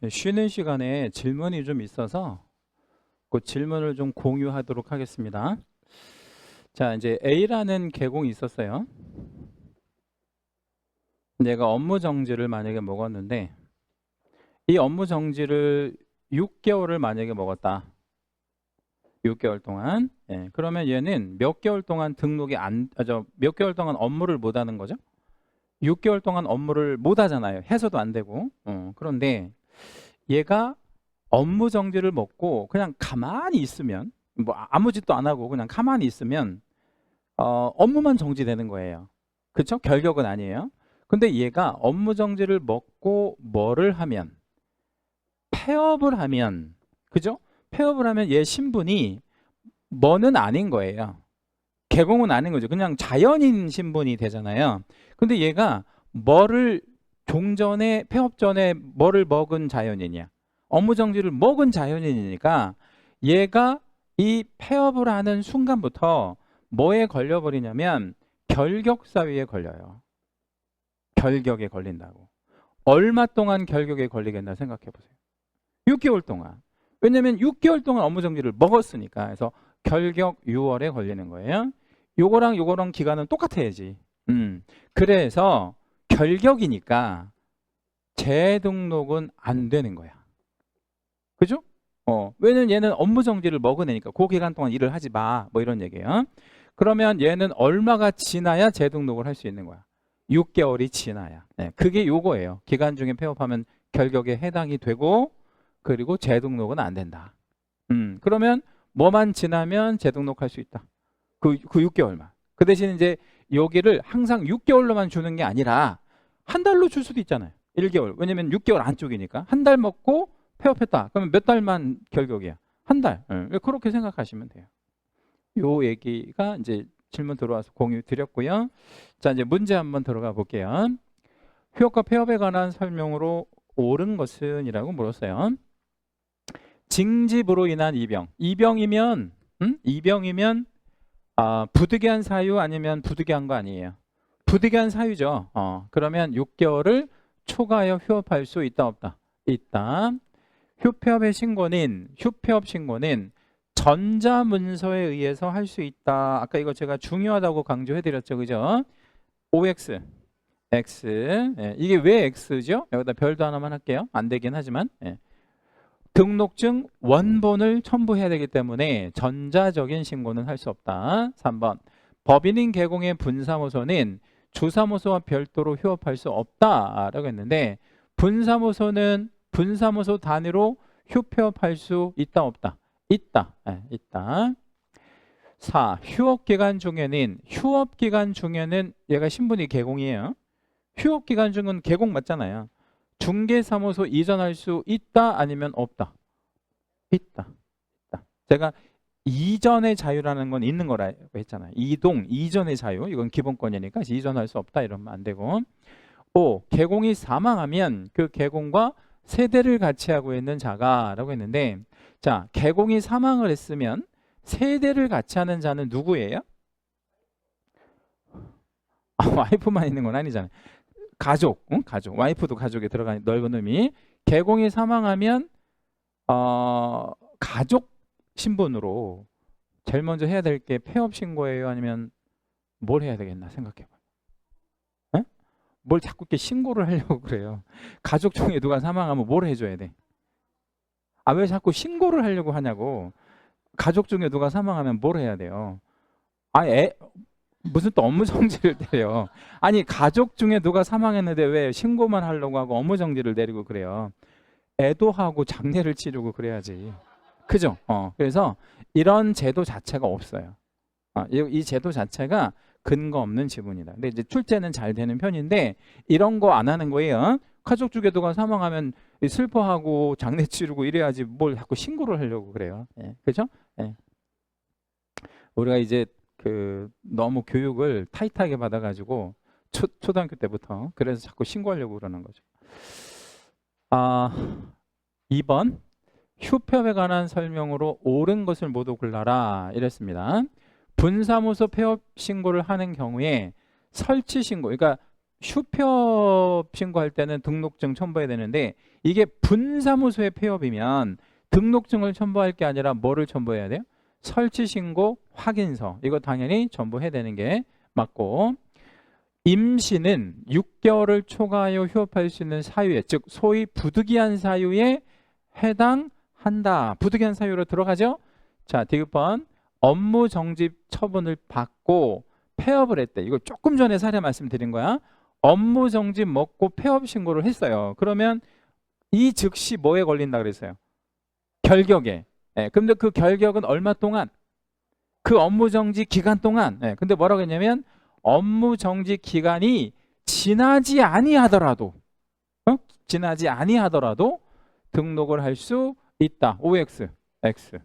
쉬는 시간에 질문이 좀 있어서 그 질문을 좀 공유하도록 하겠습니다. 자, 이제 A라는 계공이 있었어요. 내가 업무 정지를 만약에 먹었는데 이 업무 정지를 6개월을 만약에 먹었다. 6개월 동안. 그러면 얘는 몇 개월 동안 몇 개월 동안 업무를 못 하는 거죠? 6개월 동안 업무를 못 하잖아요. 해서도 안 되고. 그런데 얘가 업무 정지를 먹고 그냥 가만히 있으면 뭐 아무 짓도 안 하고 그냥 가만히 있으면 업무만 정지되는 거예요. 그렇죠? 결격은 아니에요. 근데 얘가 업무 정지를 먹고 뭐를 하면 폐업을 하면 그죠? 폐업을 하면 얘 신분이 뭐는 아닌 거예요. 개공은 아닌 거죠. 그냥 자연인 신분이 되잖아요. 근데 얘가 뭐를 종전에 폐업 전에 뭐를 먹은 자연인이야? 업무 정지를 먹은 자연인이니까 얘가 이 폐업을 하는 순간부터 뭐에 걸려버리냐면 결격사유에 걸려요. 결격에 걸린다고. 얼마 동안 결격에 걸리겠나 생각해 보세요. 6개월 동안. 왜냐면 6개월 동안 업무 정지를 먹었으니까. 그래서 결격 6월에 걸리는 거예요. 요거랑 기간은 똑같아야지. 그래서 결격이니까 재등록은 안 되는 거야. 그죠? 왜냐면 얘는 업무 정지를 먹은 애니까 그 기간 동안 일을 하지 마. 뭐 이런 얘기예요. 그러면 얘는 얼마가 지나야 재등록을 할 수 있는 거야? 6개월이 지나야. 그게 요거예요. 기간 중에 폐업하면 결격에 해당이 되고 그리고 재등록은 안 된다. 그러면 뭐만 지나면 재등록할 수 있다. 그 6개월만. 그 대신 이제 여기를 항상 6개월로만 주는 게 아니라 한 달로 줄 수도 있잖아요. 1개월. 왜냐면 6개월 안쪽이니까. 한 달 먹고 폐업했다. 그러면 몇 달만 결격이야? 한 달. 그렇게 생각하시면 돼요. 요 얘기가 이제 질문 들어와서 공유 드렸고요. 자, 이제 문제 한번 들어가 볼게요. 휴업과 폐업에 관한 설명으로 옳은 것은 이라고 물었어요. 징집으로 인한 이병. 이병이면 부득이한 사유 아니면 부득이한 거 아니에요. 부득이한 사유죠. 그러면 6개월을 초과하여 휴업할 수 있다 없다? 있다. 휴폐업 신고는 전자문서에 의해서 할 수 있다. 아까 이거 제가 중요하다고 강조해 드렸죠. 그죠? OX X. 이게 왜 X죠? 여기다 별도 하나만 할게요. 안 되긴 하지만. 등록증 원본을 첨부해야 되기 때문에 전자적인 신고는 할 수 없다. 3번. 법인인 개공의 분사무소는 주사무소와 별도로 휴업할 수 없다라고 했는데 분사무소는 분사무소 단위로 휴폐업할 수 있다 없다? 있다. 있다. 4. 휴업기간 중에는 얘가 신분이 개공이에요. 휴업기간 중은 개공 맞잖아요. 중개사무소 이전할 수 있다 아니면 없다? 있다. 제가 이전의 자유라는 건 있는 거라고 했잖아요. 이전의 자유. 이건 기본권이니까 이전할 수 없다 이러면 안 되고. 5. 개공이 사망하면 그 개공과 세대를 같이 하고 있는 자가 라고 했는데 자, 개공이 사망을 했으면 세대를 같이 하는 자는 누구예요? 와이프만 있는 건 아니잖아요. 가족, 가족. 와이프도 가족에 들어가는 넓은 의미. 개공이 사망하면 가족 신분으로 제일 먼저 해야 될 게 폐업 신고예요? 아니면 뭘 해야 되겠나 생각해봐. 뭘 자꾸 이렇게 신고를 하려고 그래요. 가족 중에 누가 사망하면 뭘 해줘야 돼? 왜 자꾸 신고를 하려고 하냐고. 가족 중에 누가 사망하면 뭘 해야 돼요? 무슨 또 업무 정지를 때려. 아니 가족 중에 누가 사망했는데 왜 신고만 하려고 하고 업무 정지를 내리고 그래요. 애도하고 장례를 치르고 그래야지. 그죠? 그래서 이런 제도 자체가 없어요. 이 제도 자체가 근거 없는 지분이다. 근데 이제 출제는 잘 되는 편인데 이런 거 안 하는 거예요. 가족 중에 누가 사망하면 슬퍼하고 장례 치르고 이래야지 뭘 자꾸 신고를 하려고 그래요. 그죠? 우리가 이제 너무 교육을 타이트하게 받아가지고 초등학교 때부터 그래서 자꾸 신고하려고 그러는 거죠. 2번 휴폐업에 관한 설명으로 옳은 것을 모두 골라라 이랬습니다. 분사무소 폐업 신고를 하는 경우에 설치 신고, 그러니까 휴폐업 신고할 때는 등록증 첨부해야 되는데 이게 분사무소의 폐업이면 등록증을 첨부할 게 아니라 뭐를 첨부해야 돼요? 설치 신고 확인서. 이거 당연히 첨부해야 되는 게 맞고, 임시는 6개월을 초과하여 휴업할 수 있는 사유에, 즉 소위 부득이한 사유에 해당한다. 부득이한 사유로 들어가죠. 자, 디귿번 업무 정지 처분을 받고 폐업을 했대. 이거 조금 전에 사례 말씀드린 거야. 업무 정지 먹고 폐업 신고를 했어요. 그러면 이 즉시 뭐에 걸린다 그랬어요? 결격에. 예, 근데 그 결격은 얼마 동안? 그 업무 정지 기간 동안. 예, 근데 뭐라고 했냐면 업무 정지 기간이 지나지 아니하더라도, 지나지 아니하더라도 등록을 할 수 있다. OX, X.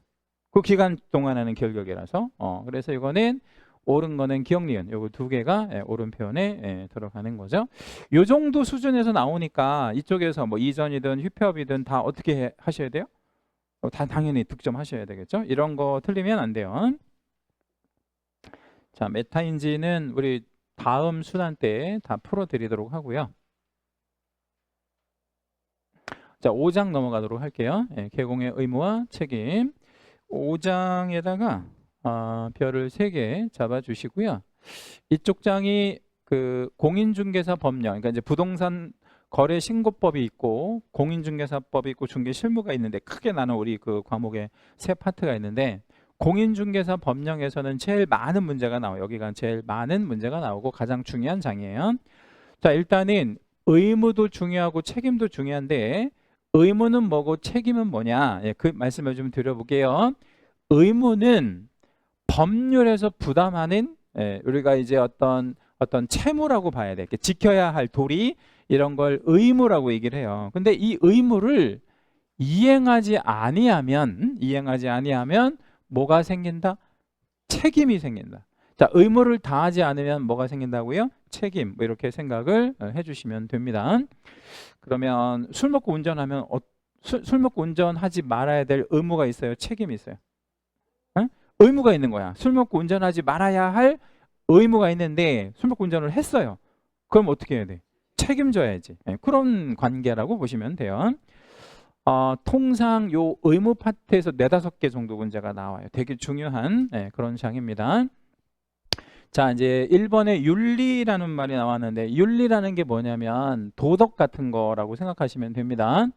그 기간 동안 하는 결격이라서. 그래서 이거는 옳은 거는 기억, 니은. 요거 두 개가 옳은 표현에 들어가는 거죠. 요 정도 수준에서 나오니까 이쪽에서 뭐 이전이든 휴폐업이든 다 어떻게 하셔야 돼요? 다 당연히 득점하셔야 되겠죠. 이런 거 틀리면 안 돼요. 자, 메타인지는 우리 다음 수단 때 다 풀어드리도록 하고요. 자, 5장 넘어가도록 할게요. 개공의 의무와 책임. 5장에다가 별을 3개 잡아주시고요. 이쪽 장이 그 공인중개사 법령, 그러니까 이제 부동산 거래 신고법이 있고 공인중개사법이 있고 중개실무가 있는데 크게 나는 우리 그 과목에 세 파트가 있는데, 공인중개사 법령에서는 제일 많은 문제가 나와요. 여기가 제일 많은 문제가 나오고 가장 중요한 장이에요. 자, 일단은 의무도 중요하고 책임도 중요한데 의무는 뭐고 책임은 뭐냐? 그 말씀을 좀 드려볼게요. 의무는 법률에서 부담하는, 우리가 이제 어떤 채무라고 봐야 돼. 지켜야 할 도리, 이런 걸 의무라고 얘기를 해요. 근데 이 의무를 이행하지 아니하면 뭐가 생긴다? 책임이 생긴다. 자, 의무를 다하지 않으면 뭐가 생긴다고요? 책임. 뭐 이렇게 생각을 해주시면 됩니다. 그러면 술 먹고 운전하면 술 먹고 운전하지 말아야 될 의무가 있어요? 책임이 있어요? 의무가 있는 거야. 술 먹고 운전하지 말아야 할 의무가 있는데 술 먹고 운전을 했어요. 그럼 어떻게 해야 돼? 책임져야지. 그런 관계라고 보시면 돼요. 통상 요 의무 파트에서 4-5개 정도 문제가 나와요. 되게 중요한 그런 장입니다. 자, 이제 1번에 윤리라는 말이 나왔는데 윤리라는 게 뭐냐면 도덕 같은 거라고 생각하시면 됩니다.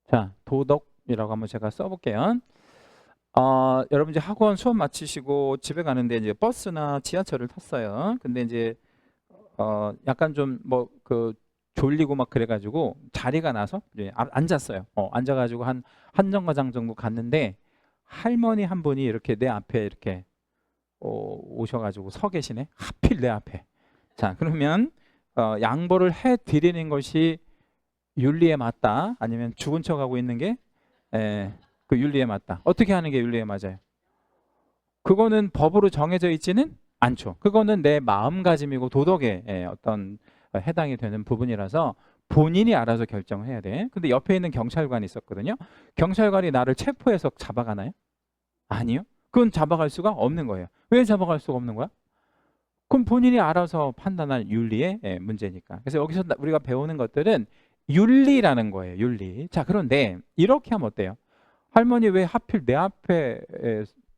자, 도덕이라고 한번 제가 써볼게요. 여러분 이제 학원 수업 마치시고 집에 가는데 이제 버스나 지하철을 탔어요. 근데 이제 약간 좀 뭐 그 졸리고 막 그래가지고 자리가 나서 이제 앉았어요. 앉아가지고 한 정거장 정도 갔는데 할머니 한 분이 이렇게 내 앞에 이렇게 오셔가지고 서 계시네. 하필 내 앞에. 자, 그러면 양보를 해 드리는 것이 윤리에 맞다, 아니면 죽은 척하고 있는 게 그 윤리에 맞다. 어떻게 하는 게 윤리에 맞아요? 그거는 법으로 정해져 있지는 않죠. 그거는 내 마음가짐이고 도덕에 어떤 해당이 되는 부분이라서 본인이 알아서 결정을 해야 돼. 근데 옆에 있는 경찰관이 있었거든요. 경찰관이 나를 체포해서 잡아가나요? 아니요. 그건 잡아갈 수가 없는 거예요. 왜 잡아갈 수가 없는 거야? 그럼 본인이 알아서 판단할 윤리의 문제니까. 그래서 여기서 우리가 배우는 것들은 윤리라는 거예요. 윤리. 자, 그런데 이렇게 하면 어때요? 할머니 왜 하필 내 앞에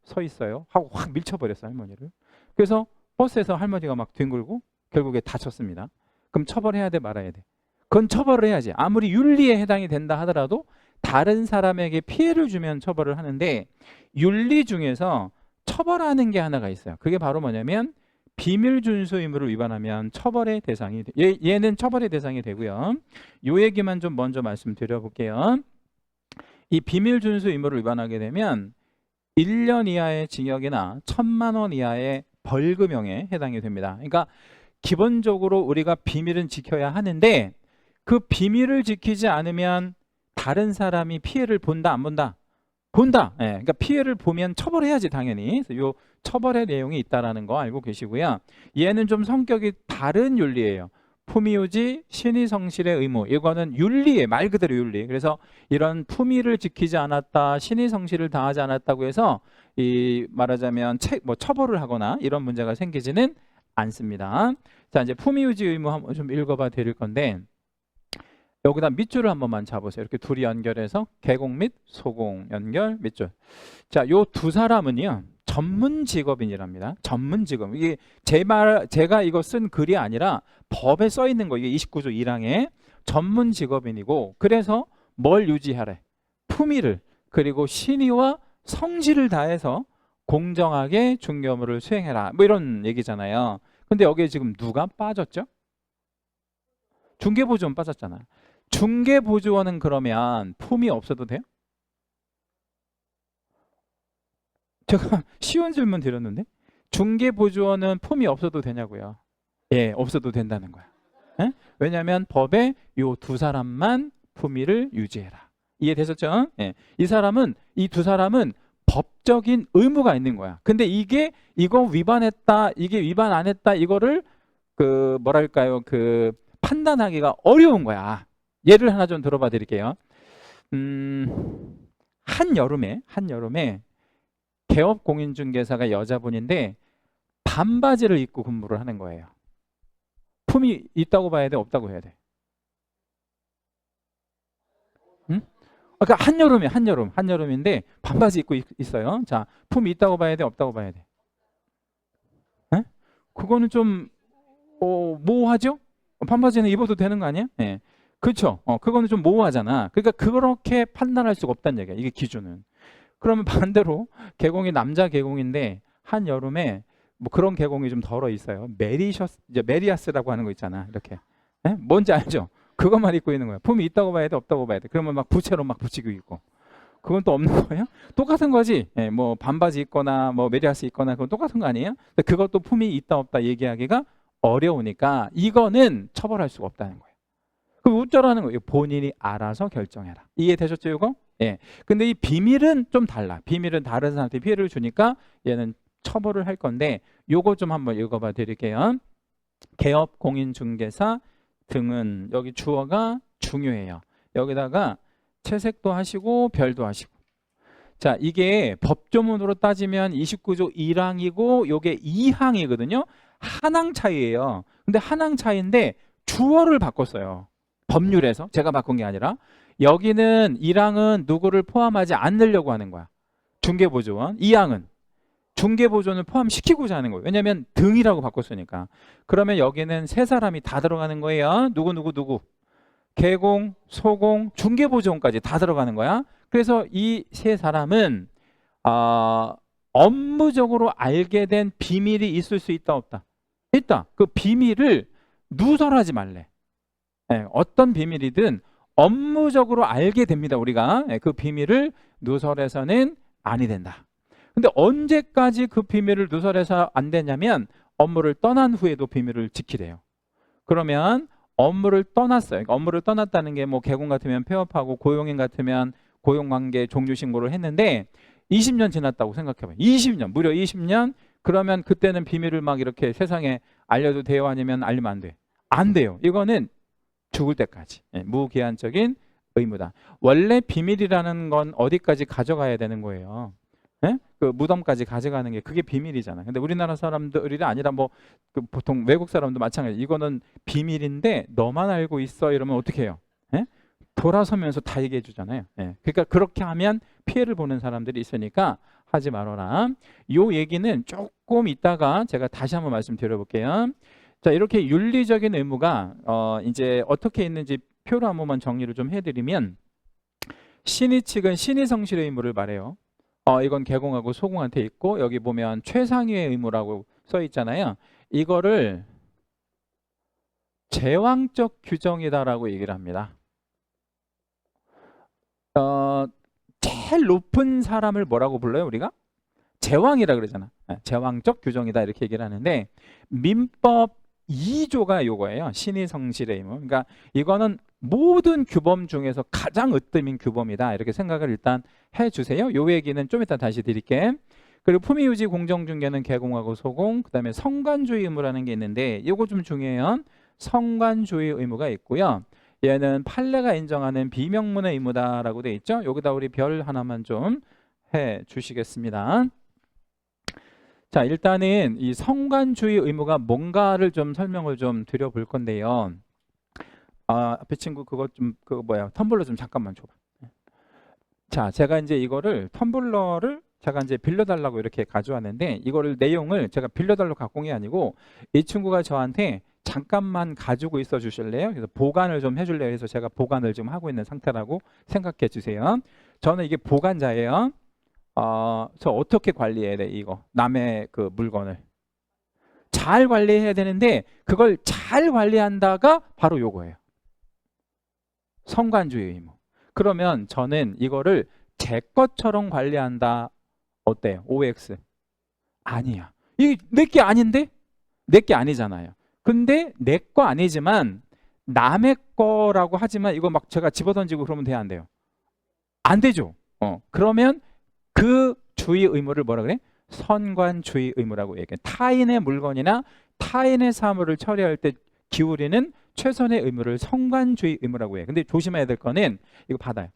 서 있어요? 하고 확 밀쳐버렸어요, 할머니를. 그래서 버스에서 할머니가 막 뒹굴고 결국에 다쳤습니다. 그럼 처벌해야 돼, 말아야 돼? 그건 처벌을 해야지. 아무리 윤리에 해당이 된다 하더라도 다른 사람에게 피해를 주면 처벌을 하는데, 윤리 중에서 처벌하는 게 하나가 있어요. 그게 바로 뭐냐면 비밀 준수 의무를 위반하면 처벌의 대상이 얘는 처벌의 대상이 되고요. 요 얘기만 좀 먼저 말씀드려 볼게요. 이 비밀 준수 의무를 위반하게 되면 1년 이하의 징역이나 1,000만 원 이하의 벌금형에 해당이 됩니다. 그러니까 기본적으로 우리가 비밀은 지켜야 하는데 그 비밀을 지키지 않으면 다른 사람이 피해를 본다, 안 본다? 본다. 그러니까 피해를 보면 처벌해야지, 당연히. 그래서 요 처벌의 내용이 있다라는 거 알고 계시고요. 얘는 좀 성격이 다른 윤리예요. 품위유지, 신의성실의 의무. 이거는 윤리에 말 그대로 윤리. 그래서 이런 품위를 지키지 않았다, 신의성실을 다하지 않았다고 해서 이 말하자면 처벌을 하거나 이런 문제가 생기지는 않습니다. 자, 이제 품위유지 의무 한번 좀 읽어봐 드릴 건데 여기다 밑줄을 한 번만 잡으세요. 이렇게 둘이 연결해서 계공 및 소공 연결 밑줄. 자, 요 두 사람은요 전문 직업인이랍니다. 전문 직업. 이게 제가 이거 쓴 글이 아니라 법에 써 있는 거. 이게 29조 1항에 전문 직업인이고 그래서 뭘 유지하래? 품위를 그리고 신의와 성실을 다해서 공정하게 중개 업무를 수행해라. 뭐 이런 얘기잖아요. 근데 여기에 지금 누가 빠졌죠? 중개보조원 빠졌잖아. 중개보조원은 그러면 품위 없어도 돼요? 제가 쉬운 질문 드렸는데 중개보조원은 품위 없어도 되냐고요? 예, 없어도 된다는 거야. 예? 왜냐하면 법에 요 두 사람만 품위를 유지해라. 이해되셨죠? 예. 이 두 사람은 법적인 의무가 있는 거야. 근데 이거 위반했다, 이게 위반 안 했다, 이거를 뭐랄까요, 판단하기가 어려운 거야. 예를 하나 좀 들어봐 드릴게요. 한여름에 개업 공인중개사가 여자분인데 반바지를 입고 근무를 하는 거예요. 품이 있다고 봐야 돼, 없다고 해야 돼? 응? 그러니까 한여름인데 반바지 입고 있어요. 자, 품이 있다고 봐야 돼, 없다고 봐야 돼? 에? 그거는 좀 모호하죠? 반바지는 입어도 되는 거 아니야? 예. 그렇죠. 그거는 좀 모호하잖아. 그러니까 그렇게 판단할 수가 없다는 얘기야. 이게 기준은. 그러면 반대로 개공이 남자 개공인데 한여름에 뭐 그런 개공이 좀 덜어 있어요. 메리아스라고 하는 거 있잖아. 이렇게. 예? 뭔지 알죠? 그것만 입고 있는 거야. 품이 있다고 봐야 돼, 없다고 봐야 돼. 그러면 막 부채로 막 붙이고 있고. 그건 또 없는 거예요? 똑같은 거지. 예, 뭐 반바지 입거나 뭐 메리아스 입거나 그건 똑같은 거 아니에요? 근데 그것도 품이 있다 없다 얘기하기가 어려우니까 이거는 처벌할 수가 없다는 거예요. 그 우쩌라는 거예요. 본인이 알아서 결정해라. 이해되셨죠, 이거? 예. 근데 이 비밀은 좀 달라. 비밀은 다른 사람한테 피해를 주니까 얘는 처벌을 할 건데 요거 좀 한번 읽어봐 드릴게요. 개업 공인중개사 등은 여기 주어가 중요해요. 여기다가 채색도 하시고 별도 하시고. 자, 이게 법조문으로 따지면 29조 1항이고 요게 2항이거든요. 한 항 차이예요. 근데 한 항 차이인데 주어를 바꿨어요. 법률에서. 제가 바꾼 게 아니라. 여기는 1항은 누구를 포함하지 않으려고 하는 거야. 중개보조원. 2항은 중개보조원을 포함시키고자 하는 거예요. 왜냐하면 등이라고 바꿨으니까. 그러면 여기는 세 사람이 다 들어가는 거예요. 누구. 개공, 소공, 중개보조원까지 다 들어가는 거야. 그래서 이 세 사람은 업무적으로 알게 된 비밀이 있을 수 있다 없다? 있다. 그 비밀을 누설하지 말래. 네, 어떤 비밀이든 업무적으로 알게 됩니다. 우리가 그 비밀을 누설해서는 아니 된다. 근데 언제까지 그 비밀을 누설해서 안 되냐면 업무를 떠난 후에도 비밀을 지키래요. 그러면 업무를 떠났어요. 그러니까 업무를 떠났다는 게 뭐 개공 같으면 폐업하고 고용인 같으면 고용관계 종료 신고를 했는데 20년 지났다고 생각해봐요. 20년, 무려 20년. 그러면 그때는 비밀을 막 이렇게 세상에 알려도 돼요? 아니면 알리면 안 돼? 안 돼요. 이거는 죽을 때까지 무기한적인 의무다. 원래 비밀이라는 건 어디까지 가져가야 되는 거예요? 네? 그 무덤까지 가져가는 게 그게 비밀이잖아. 근데 우리나라 사람들이 아니라 뭐 보통 외국 사람도 마찬가지. 이거는 비밀인데 너만 알고 있어 이러면 어떻게 해요? 네? 돌아서면서 다 얘기해 주잖아요. 네. 그러니까 그렇게 하면 피해를 보는 사람들이 있으니까 하지 말아라. 요 얘기는 조금 이따가 제가 다시 한번 말씀드려 볼게요. 자, 이렇게 윤리적인 의무가 이제 어떻게 있는지 표로 한 번만 정리를 좀 해드리면 신의 측은 신의 성실의 의무를 말해요. 이건 개공하고 소공한테 있고 여기 보면 최상위의 의무라고 써 있잖아요. 이거를 제왕적 규정이다라고 얘기를 합니다. 제일 높은 사람을 뭐라고 불러요, 우리가? 제왕이라 그러잖아. 제왕적 규정이다 이렇게 얘기를 하는데 민법 2조가 요거예요. 신의 성실의 의무. 그러니까 이거는 모든 규범 중에서 가장 으뜸인 규범이다. 이렇게 생각을 일단 해주세요. 요 얘기는 좀 이따 다시 드릴게. 그리고 품위유지 공정중개는 개공하고 소공, 그 다음에 성관주의 의무라는 게 있는데 이거 좀 중요해요. 성관주의 의무가 있고요. 얘는 판례가 인정하는 비명문의 의무다라고 돼 있죠. 여기다 우리 별 하나만 좀 해주시겠습니다. 자, 일단은 이 성관주의 의무가 뭔가를 좀 설명을 좀 드려볼 건데요. 앞에 친구 그거 뭐야 텀블러 좀 잠깐만 줘봐. 자, 제가 이제 이거를 텀블러를 제가 이제 빌려달라고 이렇게 가져왔는데 이거를 내용을 제가 빌려달라고 갖고 온 게 아니고 이 친구가 저한테 잠깐만 가지고 있어 주실래요? 그래서 보관을 좀 해줄래요? 그래서 제가 보관을 좀 하고 있는 상태라고 생각해 주세요. 저는 이게 보관자예요. 저 어떻게 관리해야 돼 이거 남의 그 물건을 잘 관리해야 되는데 그걸 잘 관리한다가 바로 요거예요. 성관주의 의무. 그러면 저는 이거를 제 것처럼 관리한다. 어때요? OX. 아니야. 이게 내 게 아닌데? 내 게 아니잖아요. 근데 내 거 아니지만 남의 거라고 하지만 이거 막 제가 집어던지고 그러면 돼요? 안 돼요? 안 되죠. 그러면 그 주의 의무를 뭐라 그래? 선관주의 의무라고 얘기해. 타인의 물건이나 타인의 사물을 처리할 때 기울이는 최선의 의무를 성관주의 의무라고 해. 근데 조심해야 될 거는 이거 받아요.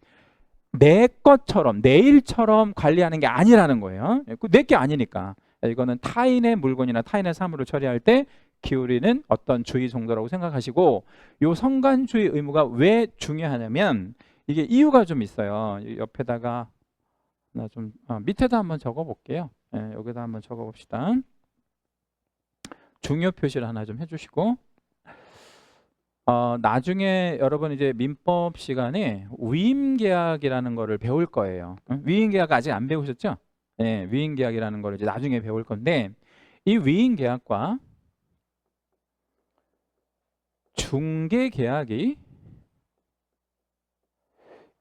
내 것처럼 내 일처럼 관리하는 게 아니라는 거예요. 내 게 아니니까. 이거는 타인의 물건이나 타인의 사물을 처리할 때 기울이는 어떤 주의 정도라고 생각하시고 요 성관주의 의무가 왜 중요하냐면 이게 이유가 좀 있어요. 옆에다가 나 좀 밑에다 한번 적어 볼게요. 여기다 한번 적어 봅시다. 중요 표시를 하나 좀 해주시고 나중에 여러분 이제 민법 시간에 위임계약이라는 거를 배울 거예요. 위임계약 아직 안 배우셨죠? 네, 위임계약이라는 거를 이제 나중에 배울 건데 이 위임계약과 중개계약이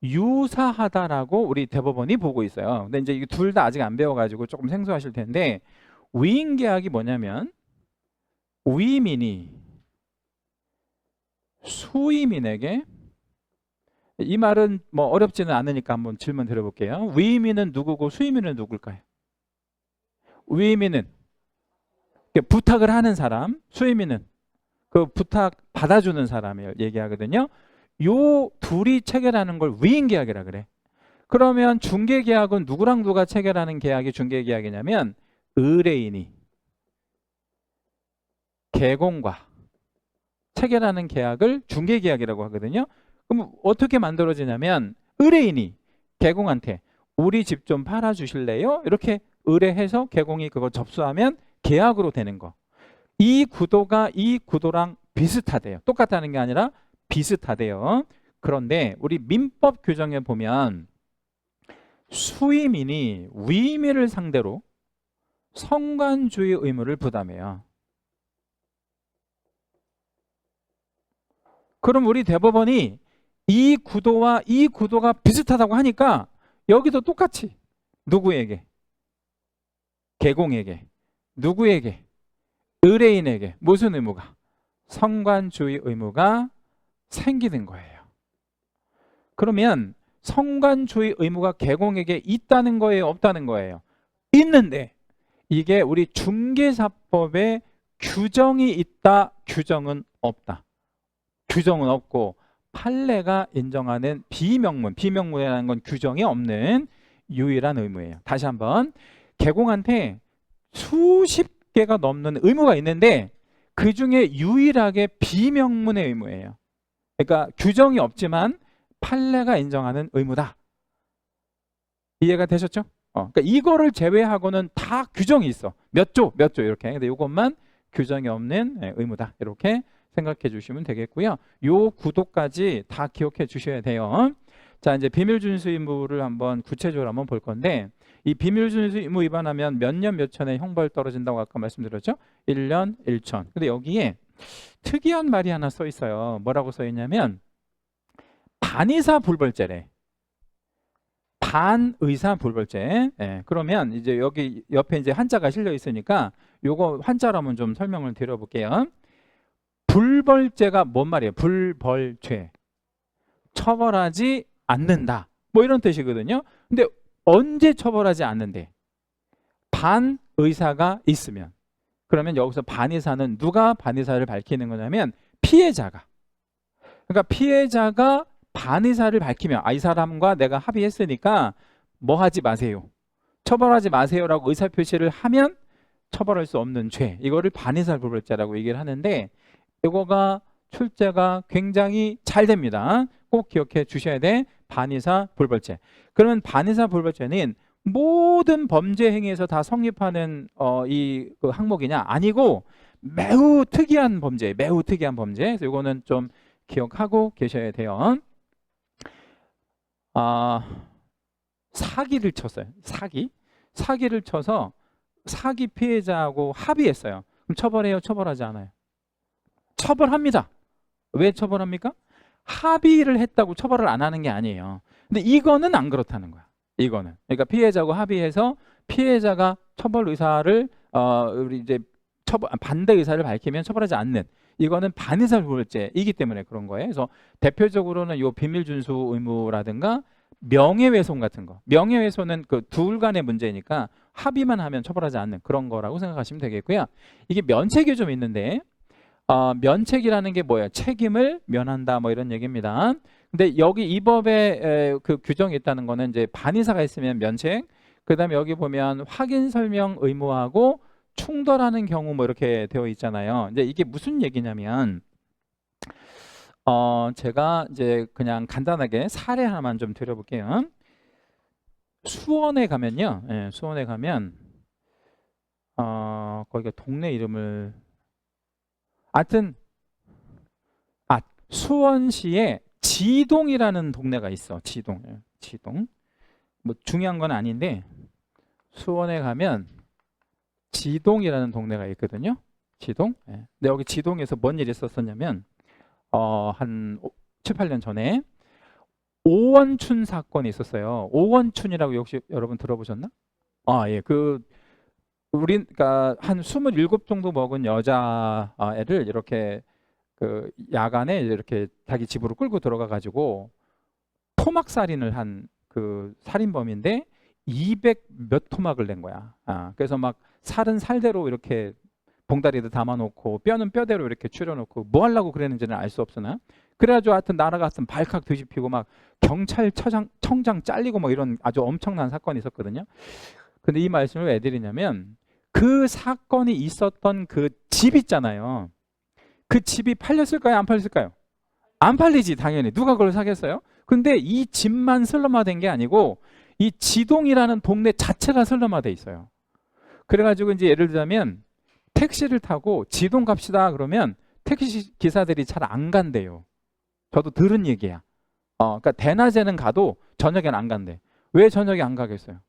유사하다라고 우리 대법원이 보고 있어요. 근데 이제 둘 다 아직 안 배워가지고 조금 생소하실 텐데 위임계약이 뭐냐면 위임인이 수임인에게 이 말은 뭐 어렵지는 않으니까 한번 질문 드려볼게요. 위임인은 누구고 수임인은 누굴까요? 위임인은 부탁을 하는 사람, 수임인은 그 부탁 받아주는 사람을 얘기하거든요. 요 둘이 체결하는 걸 위임계약이라 그래. 그러면 중개계약은 누구랑 누가 체결하는 계약이 중개계약이냐면 의뢰인이 개공과 체결하는 계약을 중개계약이라고 하거든요. 그럼 어떻게 만들어지냐면 의뢰인이 개공한테 우리 집 좀 팔아주실래요? 이렇게 의뢰해서 개공이 그거 접수하면 계약으로 되는 거. 이 구도가 이 구도랑 비슷하대요. 똑같다는 게 아니라 비슷하대요. 그런데 우리 민법 규정에 보면 수임인이 위임인을 상대로 성관주의 의무를 부담해요. 그럼 우리 대법원이 이 구도와 이 구도가 비슷하다고 하니까 여기도 똑같이 누구에게? 개공에게. 누구에게? 의뢰인에게. 무슨 의무가? 성관주의 의무가 생기는 거예요. 그러면 성관주의 의무가 개공에게 있다는 거예요? 없다는 거예요? 있는데 이게 우리 중개사법에 규정이 있다, 규정은 없다. 규정은 없고 판례가 인정하는 비명문이라는 건 규정이 없는 유일한 의무예요. 다시 한번 개공한테 수십 개가 넘는 의무가 있는데 그 중에 유일하게 비명문의 의무예요. 그러니까 규정이 없지만 판례가 인정하는 의무다. 이해가 되셨죠? 그러니까 이거를 제외하고는 다 규정이 있어. 몇 조 이렇게. 근데 이것만 규정이 없는 의무다. 이렇게 생각해 주시면 되겠고요. 요 구도까지 다 기억해 주셔야 돼요. 자, 이제 비밀준수 의무를 한번 구체적으로 한번 볼 건데 이 비밀준수 의무 위반하면 몇 년 몇 천의 형벌 떨어진다고 아까 말씀드렸죠? 1년 1천. 근데 여기에 특이한 말이 하나 써 있어요. 뭐라고 써 있냐면 반의사 불벌죄래. 반의사 불벌죄. 그러면 이제 여기 옆에 이제 한자가 실려 있으니까 요거 한자로 한번 좀 설명을 드려볼게요. 불벌죄가 뭔 말이에요? 불벌죄. 처벌하지 않는다. 뭐 이런 뜻이거든요. 근데 언제 처벌하지 않는데? 반의사가 있으면. 그러면 여기서 반의사는 누가 반의사를 밝히는 거냐면 피해자가. 그러니까 피해자가 반의사를 밝히면 이 사람과 내가 합의했으니까 뭐 하지 마세요. 처벌하지 마세요라고 의사표시를 하면 처벌할 수 없는 죄, 이거를 반의사 불벌죄라고 얘기를 하는데, 이거가 출제가 굉장히 잘 됩니다. 꼭 기억해 주셔야 돼. 반의사 불벌죄. 그러면 반의사 불벌죄는 모든 범죄 행위에서 다 성립하는 이 그 항목이냐? 아니고 매우 특이한 범죄, 매우 특이한 범죄. 그래서 이거는 좀 기억하고 계셔야 돼요. 사기를 쳤어요. 사기를 쳐서 사기 피해자하고 합의했어요. 그럼 처벌해요? 처벌하지 않아요? 처벌합니다. 왜 처벌합니까? 합의를 했다고 처벌을 안 하는 게 아니에요. 근데 이거는 안 그렇다는 거야. 이거는. 그러니까 피해자하고 합의해서 피해자가 처벌 의사를 우리 이제 반대 의사를 밝히면 처벌하지 않는, 이거는 반의사 불벌죄이기 때문에 그런 거예요. 그래서 대표적으로는 요 비밀 준수 의무라든가 명예훼손 같은 거. 명예훼손은 그 둘 간의 문제니까 합의만 하면 처벌하지 않는 그런 거라고 생각하시면 되겠고요. 이게 면책이 좀 있는데, 면책이라는 게 뭐예요? 책임을 면한다, 뭐 이런 얘기입니다. 근데 여기 이 법에 그 규정이 있다는 거는 이제 반의사가 있으면 면책, 그 다음에 여기 보면 확인 설명 의무하고 충돌하는 경우 뭐 이렇게 되어 있잖아요. 이제 이게 무슨 얘기냐면, 제가 이제 그냥 간단하게 사례 하나만 좀 드려볼게요. 수원에 가면요, 예, 수원에 가면 거기가 동네 이름을, 하여튼 수원시에 지동이라는 동네가 있어. 지동. 뭐 중요한 건 아닌데 수원에 가면 지동이라는 동네가 있거든요. 지동. 예. 근데 여기 지동에서 뭔 일이 있었었냐면 한 7, 8년 전에 오원춘 사건이 있었어요. 오원춘이라고 혹시 여러분 들어보셨나? 예. 그러니까 한 27 정도 먹은 여자 애를 이렇게 그 야간에 이렇게 자기 집으로 끌고 들어가 가지고 토막 살인을 한 그 살인범인데 200 몇 토막을 낸 거야. 그래서 막 살은 살대로 이렇게 봉다리도 담아놓고 뼈는 뼈대로 이렇게 추려놓고 뭐 하려고 그랬는지는 알 수 없으나, 그래가지고 하여튼 날아갔으면 발칵 뒤집히고 막 경찰청장 잘리고 뭐 이런 아주 엄청난 사건이 있었거든요. 근데 이 말씀을 왜 드리냐면, 그 사건이 있었던 그 집 있잖아요. 그 집이 팔렸을까요? 안 팔렸을까요? 안 팔리지, 당연히. 누가 그걸 사겠어요? 근데 이 집만 슬럼화된 게 아니고 이 지동이라는 동네 자체가 슬럼화돼 있어요. 그래가지고 이제 예를 들자면 택시를 타고 지동 갑시다 그러면 택시 기사들이 잘 안 간대요. 저도 들은 얘기야. 그러니까 대낮에는 가도 저녁에는 안 간대. 왜 저녁에 안 가겠어요?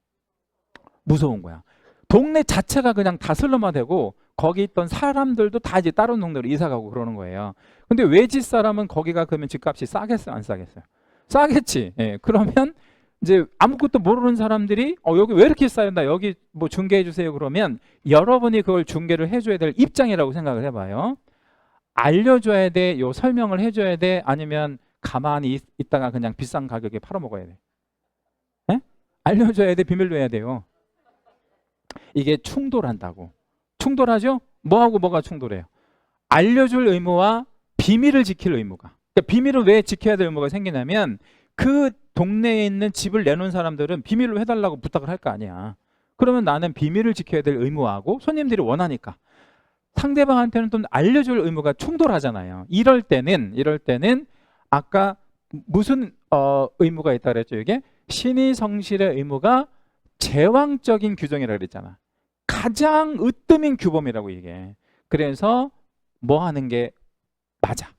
무서운 거야. 동네 자체가 그냥 다 슬럼화되고 거기 있던 사람들도 다 이제 다른 동네로 이사 가고 그러는 거예요. 근데 외지 사람은 거기가 그러면 집값이 싸겠어요? 안 싸겠어요? 싸겠지. 예. 그러면 이제 아무것도 모르는 사람들이 여기 왜 이렇게 싸요? 나 여기 뭐 중개해 주세요. 그러면 여러분이 그걸 중개를 해줘야 될 입장이라고 생각을 해봐요. 알려줘야 돼? 요 설명을 해줘야 돼? 아니면 가만히 있다가 그냥 비싼 가격에 팔아먹어야 돼? 예? 알려줘야 돼? 비밀로 해야 돼요? 이게 충돌한다고. 충돌하죠? 뭐하고 뭐가 충돌해요? 알려줄 의무와 비밀을 지킬 의무가. 그러니까 비밀은 왜 지켜야 될 의무가 생기냐면, 그 동네에 있는 집을 내놓은 사람들은 비밀로 해달라고 부탁을 할 거 아니야. 그러면 나는 비밀을 지켜야 될 의무하고 손님들이 원하니까 상대방한테는 좀 알려줄 의무가 충돌하잖아요. 이럴 때는 아까 무슨 의무가 있다 그랬죠? 이게 신의성실의 의무가 제왕적인 규정이라고 그랬잖아. 가장 으뜸인 규범이라고 이게. 그래서 뭐 하는 게 맞아?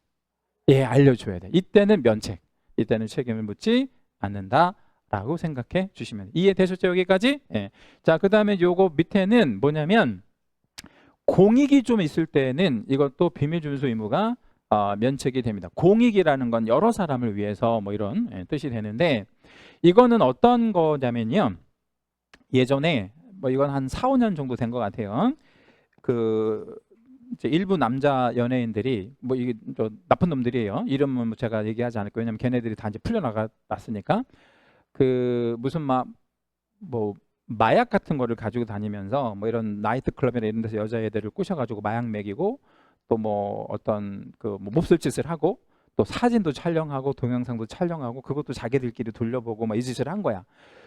예, 알려줘야 돼. 이때는 면책, 이때는 책임을 묻지 않는다라고 생각해 주시면 돼요. 이해되셨죠? 여기까지? 예. 자, 그 다음에 요거 밑에는 뭐냐면, 공익이 좀 있을 때는 이것도 비밀 준수 의무가 면책이 됩니다. 공익이라는 건 여러 사람을 위해서 뭐 이런 뜻이 되는데, 이거는 어떤 거냐면요. 예전에 뭐 이건 한 4, 5년 정도 된 것 같아요. 이제 일부 남자 연예인들이 뭐 이게 나쁜 놈들이에요. 이름은 뭐 제가 얘기하지 않을 거예요. 왜냐면 걔네들이 다 이제 풀려나갔으니까. 무슨 뭐 마약 같은 거를 가지고 다니면서 뭐 이런 나이트 클럽이나 이런 데서 여자애들을 꼬셔가지고 마약 먹이고, 또 뭐 어떤 뭐 몹쓸 짓을 하고, 또 사진도 촬영하고 동영상도 촬영하고 그것도 자기들끼리 돌려보고 막 이 짓을 한 거야.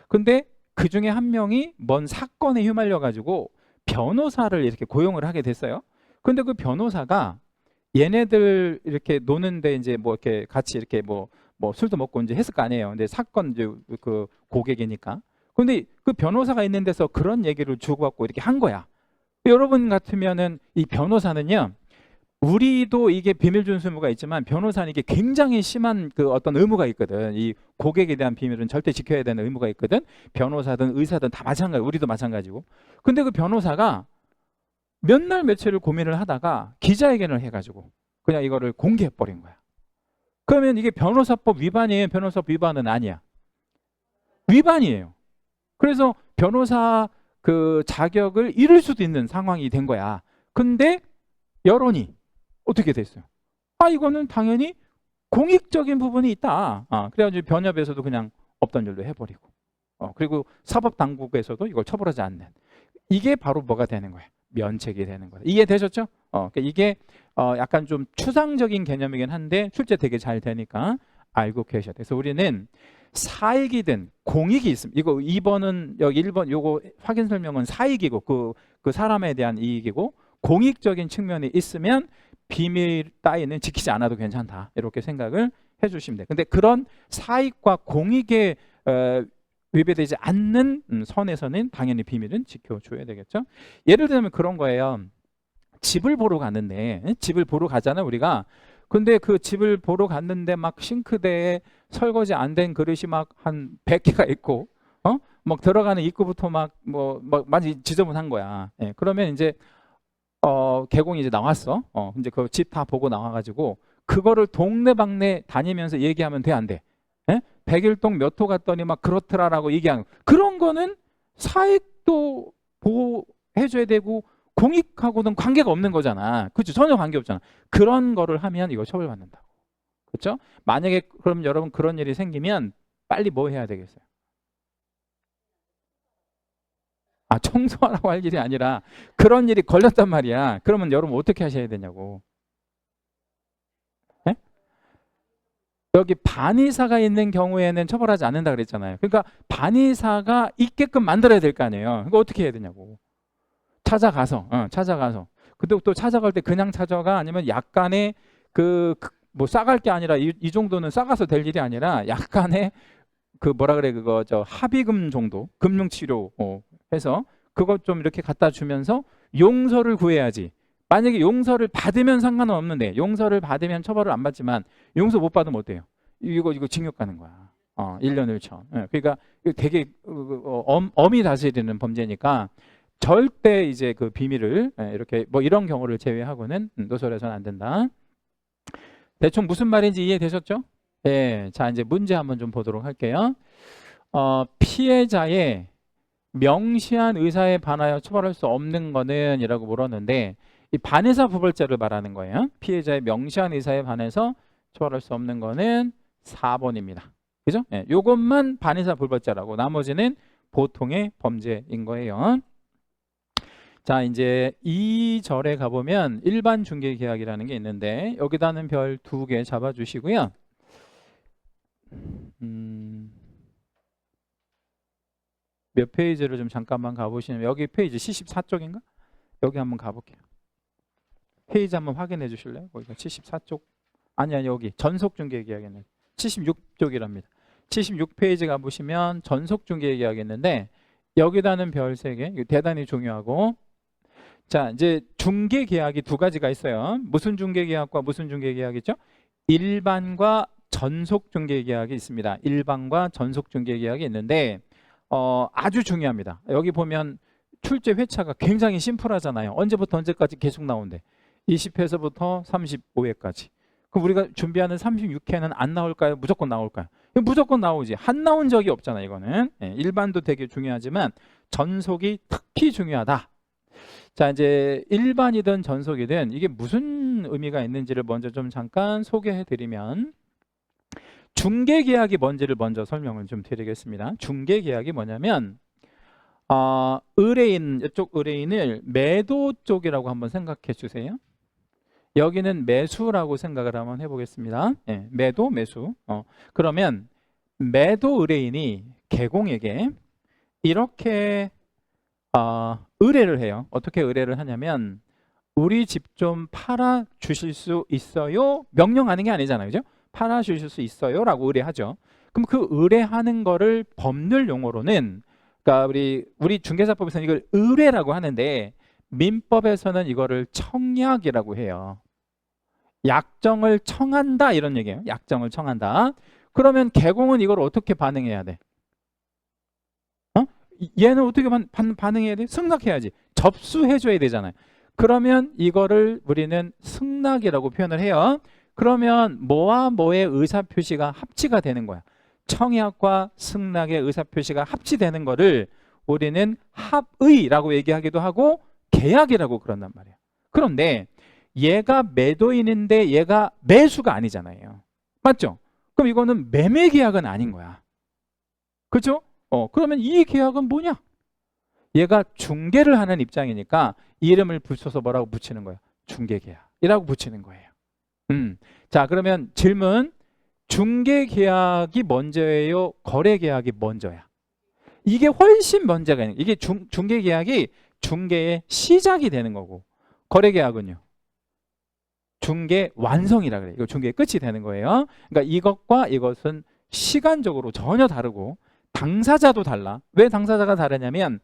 근데 그 중에 한 명이 뭔 사건에 휘말려 가지고 변호사를 이렇게 고용을 하게 됐어요. 근데 그 변호사가 얘네들 이렇게 노는데 이제 뭐 이렇게 같이 이렇게 뭐 술도 먹고 이제 했을 거 아니에요. 근데 사건 이제 그 고객이니까. 근데 그 변호사가 있는 데서 그런 얘기를 주고받고 이렇게 한 거야. 여러분 같으면은 이 변호사는요, 우리도 이게 비밀 준수 의무가 있지만 변호사는 이게 굉장히 심한 그 어떤 의무가 있거든. 이 고객에 대한 비밀은 절대 지켜야 되는 의무가 있거든. 변호사든 의사든 다 마찬가지, 우리도 마찬가지고. 근데 그 변호사가 몇 날 며칠을 고민을 하다가 기자회견을 해가지고 그냥 이거를 공개해버린 거야. 그러면 이게 변호사법 위반이에요? 변호사법 위반은 아니야. 위반이에요. 그래서 변호사 그 자격을 잃을 수도 있는 상황이 된 거야. 근데 여론이 어떻게 됐어요? 아, 이거는 당연히 공익적인 부분이 있다. 그래가지고 변협에서도 그냥 없던 일로 해버리고, 그리고 사법당국에서도 이걸 처벌하지 않는. 이게 바로 뭐가 되는 거예요? 면책이 되는 거예요. 이해되셨죠? 그러니까 이게 약간 좀 추상적인 개념이긴 한데 실제 되게 잘 되니까 알고 계셔야 돼요. 그래서 우리는 사익이든 공익이 있습니다. 이거 2번은 여기 1번 요거 확인 설명은 사익이고 그 사람에 대한 이익이고, 공익적인 측면이 있으면 비밀 따위는 지키지 않아도 괜찮다. 이렇게 생각을 해주시면 돼요. 근데 그런 사익과 공익에 위배되지 않는 선에서는 당연히 비밀은 지켜줘야 되겠죠. 예를 들면 그런 거예요. 집을 보러 갔는데, 집을 보러 가잖아요, 우리가. 근데 그 집을 보러 갔는데 막 싱크대에 설거지 안 된 그릇이 막 한 100개가 있고, 막 들어가는 입구부터 막 많이 지저분한 거야. 예, 그러면 이제 개공이 이제 나왔어. 이제 그 집 다 보고 나와가지고 그거를 동네방네 다니면서 얘기하면 돼, 안 돼? 예? 백일동 몇 호 갔더니 막 그렇더라라고 얘기하는 그런 거는 사익도 보호해줘야 되고 공익하고는 관계가 없는 거잖아. 그렇죠? 전혀 관계 없잖아. 그런 거를 하면 이거 처벌받는다고. 그렇죠? 만약에 그럼 여러분 그런 일이 생기면 빨리 뭐 해야 되겠어요? 청소하라고 할 일이 아니라 그런 일이 걸렸단 말이야. 그러면 여러분 어떻게 하셔야 되냐고. 네? 여기 반의사가 있는 경우에는 처벌하지 않는다 그랬잖아요. 그러니까 반의사가 있게끔 만들어야 될 거 아니에요. 그거 어떻게 해야 되냐고. 찾아가서. 근데 또 찾아갈 때 그냥 찾아가, 아니면 약간의 뭐 싸갈 게 아니라 이 정도는 싸가서 될 일이 아니라 약간의 뭐라 그래, 그거 합의금 정도, 금융치료 해서 그것 좀 이렇게 갖다 주면서 용서를 구해야지. 만약에 용서를 받으면 상관은 없는데, 용서를 받으면 처벌을 안 받지만 용서 못 받으면 어때요? 이거 징역 가는 거야. 1년 1천. 그러니까 되게 엄히 다스리는 범죄니까 절대 이제 그 비밀을 이렇게 뭐 이런 경우를 제외하고는 노설해서는 안 된다. 대충 무슨 말인지 이해되셨죠? 네. 자, 이제 문제 한번 좀 보도록 할게요. 피해자의 명시한 의사에 반하여 처벌할 수 없는 거는 이라고 물었는데, 이 반의사 부벌죄를 말하는 거예요. 피해자의 명시한 의사에 반해서 처벌할 수 없는 거는 4번입니다. 그죠? 예, 요것만 반의사 부벌죄라고, 나머지는 보통의 범죄인 거예요. 자, 이제 2절에 가보면 일반 중개계약이라는 게 있는데 여기다는 별 2개 잡아주시고요. 몇 페이지를 좀 잠깐만 가보시면, 여기 페이지 74쪽인가? 여기 한번 가볼게요. 페이지 한번 확인해 주실래요? 거기가 74쪽. 아니 여기 전속중개계약이네. 76쪽이랍니다. 76페이지 가보시면 전속중개계약이 있는데 여기다는 별 3개. 이거 대단히 중요하고. 자, 이제 중개계약이 2가지가 있어요. 무슨 중개계약과 무슨 중개계약이죠? 일반과 전속중개계약이 있습니다. 일반과 전속중개계약이 있는데 아주 중요합니다. 여기 보면 출제 회차가 굉장히 심플하잖아요. 언제부터 언제까지 계속 나온대. 20회서부터 35회까지. 그럼 우리가 준비하는 36회는 안 나올까요? 무조건 나올까요? 무조건 나오지. 안 나온 적이 없잖아, 이거는. 일반도 되게 중요하지만 전속이 특히 중요하다. 자, 이제 일반이든 전속이든 이게 무슨 의미가 있는지를 먼저 좀 잠깐 소개해 드리면, 중개계약이 뭔지를 먼저 설명을 좀 드리겠습니다. 중개계약이 뭐냐면 의뢰인, 이쪽 의뢰인을 매도 쪽이라고 한번 생각해 주세요. 여기는 매수라고 생각을 한번 해보겠습니다. 네, 매도, 매수. 그러면 매도 의뢰인이 개공에게 이렇게 의뢰를 해요. 어떻게 의뢰를 하냐면 우리 집 좀 팔아 주실 수 있어요? 명령하는 게 아니잖아요. 그죠? 팔아 주실 수 있어요? 라고 의뢰하죠. 그럼 그 의뢰하는 거를 법률 용어로는, 그러니까 우리 중개사법에서는 이걸 의뢰라고 하는데 민법에서는 이거를 청약이라고 해요. 약정을 청한다 이런 얘기예요. 약정을 청한다. 그러면 개공은 이걸 어떻게 반응해야 돼? 얘는 어떻게 반응해야 돼? 승낙해야지. 접수해줘야 되잖아요. 그러면 이거를 우리는 승낙이라고 표현을 해요. 그러면 뭐와 뭐의 의사표시가 합치가 되는 거야. 청약과 승낙의 의사표시가 합치되는 거를 우리는 합의라고 얘기하기도 하고 계약이라고 그런단 말이에요. 그런데 얘가 매도인인데 얘가 매수가 아니잖아요. 맞죠? 그럼 이거는 매매 계약은 아닌 거야. 그렇죠? 그러면 이 계약은 뭐냐? 얘가 중개를 하는 입장이니까 이름을 붙여서 뭐라고 붙이는 거야? 중개계약이라고 붙이는 거예요. 자, 그러면 질문. 중개계약이 먼저예요? 거래계약이 먼저야? 이게 훨씬 먼저가 있는, 이게 중개계약이 중개의 시작이 되는 거고, 거래계약은요? 중개 완성이라 그래요. 이거 중개의 끝이 되는 거예요. 그러니까 이것과 이것은 시간적으로 전혀 다르고 당사자도 달라. 왜 당사자가 다르냐면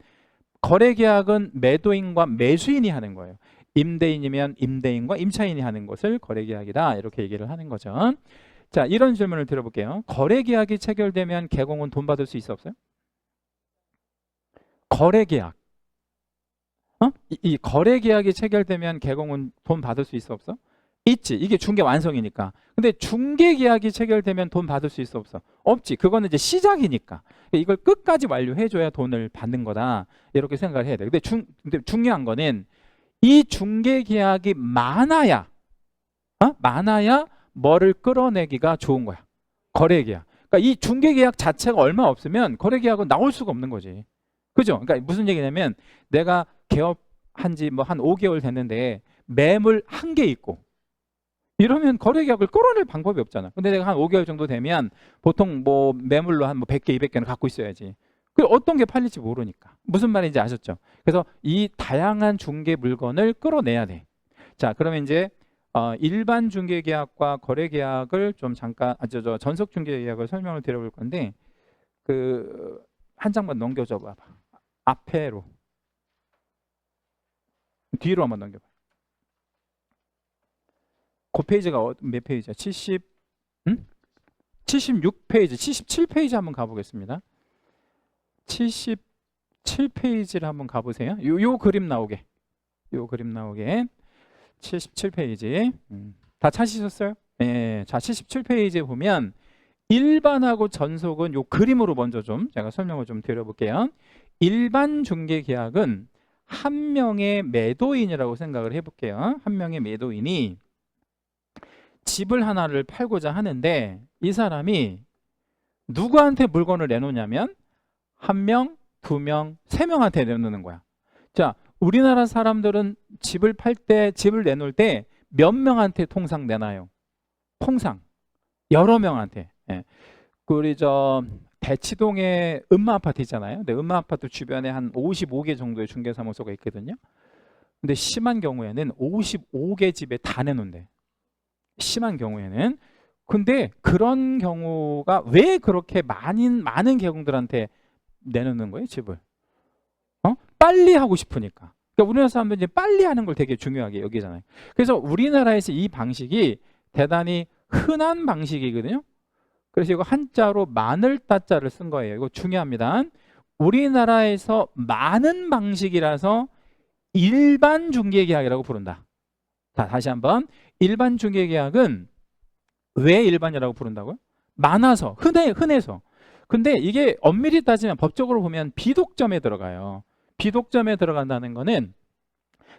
거래계약은 매도인과 매수인이 하는 거예요. 임대인이면 임대인과 임차인이 하는 것을 거래계약이다 이렇게 얘기를 하는 거죠. 자, 이런 질문을 드려볼게요. 거래계약이 체결되면 개공은 돈 받을 수 있어 없어요? 거래계약. 이 거래계약이 체결되면 개공은 돈 받을 수 있어 없어? 있지. 이게 중개 완성이니까. 근데 중개계약이 체결되면 돈 받을 수 있어 없어? 없지. 그거는 이제 시작이니까. 이걸 끝까지 완료해줘야 돈을 받는 거다 이렇게 생각을 해야 돼. 근데 중요한 거는 이 중개계약이 많아야 뭐를 끌어내기가 좋은 거야. 거래계약. 그러니까 이 중개계약 자체가 얼마 없으면 거래계약은 나올 수가 없는 거지. 그죠? 그러니까 무슨 얘기냐면 내가 개업한 지 뭐 한 5개월 됐는데 매물 1개 있고 이러면 거래계약을 끌어낼 방법이 없잖아. 근데 내가 한 5개월 정도 되면 보통 뭐 매물로 한 뭐 100개, 200개는 갖고 있어야지. 그 어떤 게 팔릴지 모르니까. 무슨 말인지 아셨죠? 그래서 이 다양한 중개 물건을 끌어내야 돼. 자, 그러면 이제 일반 중개계약과 거래계약을 좀 잠깐 전속 중개계약을 설명을 드려볼 건데 그 한 장만 넘겨줘 봐봐. 앞에로. 뒤로 한번 넘겨봐. 그 페이지가 몇 페이지야? 76페이지, 77페이지 한번 가보겠습니다. 77페이지를 한번 가보세요. 요 그림 나오게. 77페이지. 다 찾으셨어요? 네. 자, 77페이지에 보면 일반하고 전속은 요 그림으로 먼저 좀 제가 설명을 좀 드려볼게요. 일반 중개계약은 한 명의 매도인이라고 생각을 해볼게요. 한 명의 매도인이 집을 하나를 팔고자 하는데 이 사람이 누구한테 물건을 내놓냐면 1명, 2명, 3명한테 내놓는 거야. 자, 우리나라 사람들은 집을 팔 때, 집을 내놓을 때 몇 명한테 통상 내놔요? 통상 여러 명한테. 예. 우리 대치동에 음마아파트 있잖아요. 근데 음마아파트 주변에 한 55개 정도의 중개사무소가 있거든요. 근데 심한 경우에는 55개 집에 다 내놓는데. 심한 경우에는. 근데 그런 경우가 왜 그렇게 많은 개공들한테 내놓는 거예요, 집을? 빨리 하고 싶으니까. 그러니까 우리나라 사람들은 이제 빨리 하는 걸 되게 중요하게 여기잖아요. 그래서 우리나라에서 이 방식이 대단히 흔한 방식이거든요. 그래서 이거 한자로 마늘 따자를 쓴 거예요. 이거 중요합니다. 우리나라에서 많은 방식이라서 일반 중개계약이라고 부른다. 자, 다시 한번. 일반 중개계약은 왜 일반이라고 부른다고요? 많아서, 흔해서. 근데 이게 엄밀히 따지면 법적으로 보면 비독점에 들어가요. 비독점에 들어간다는 거는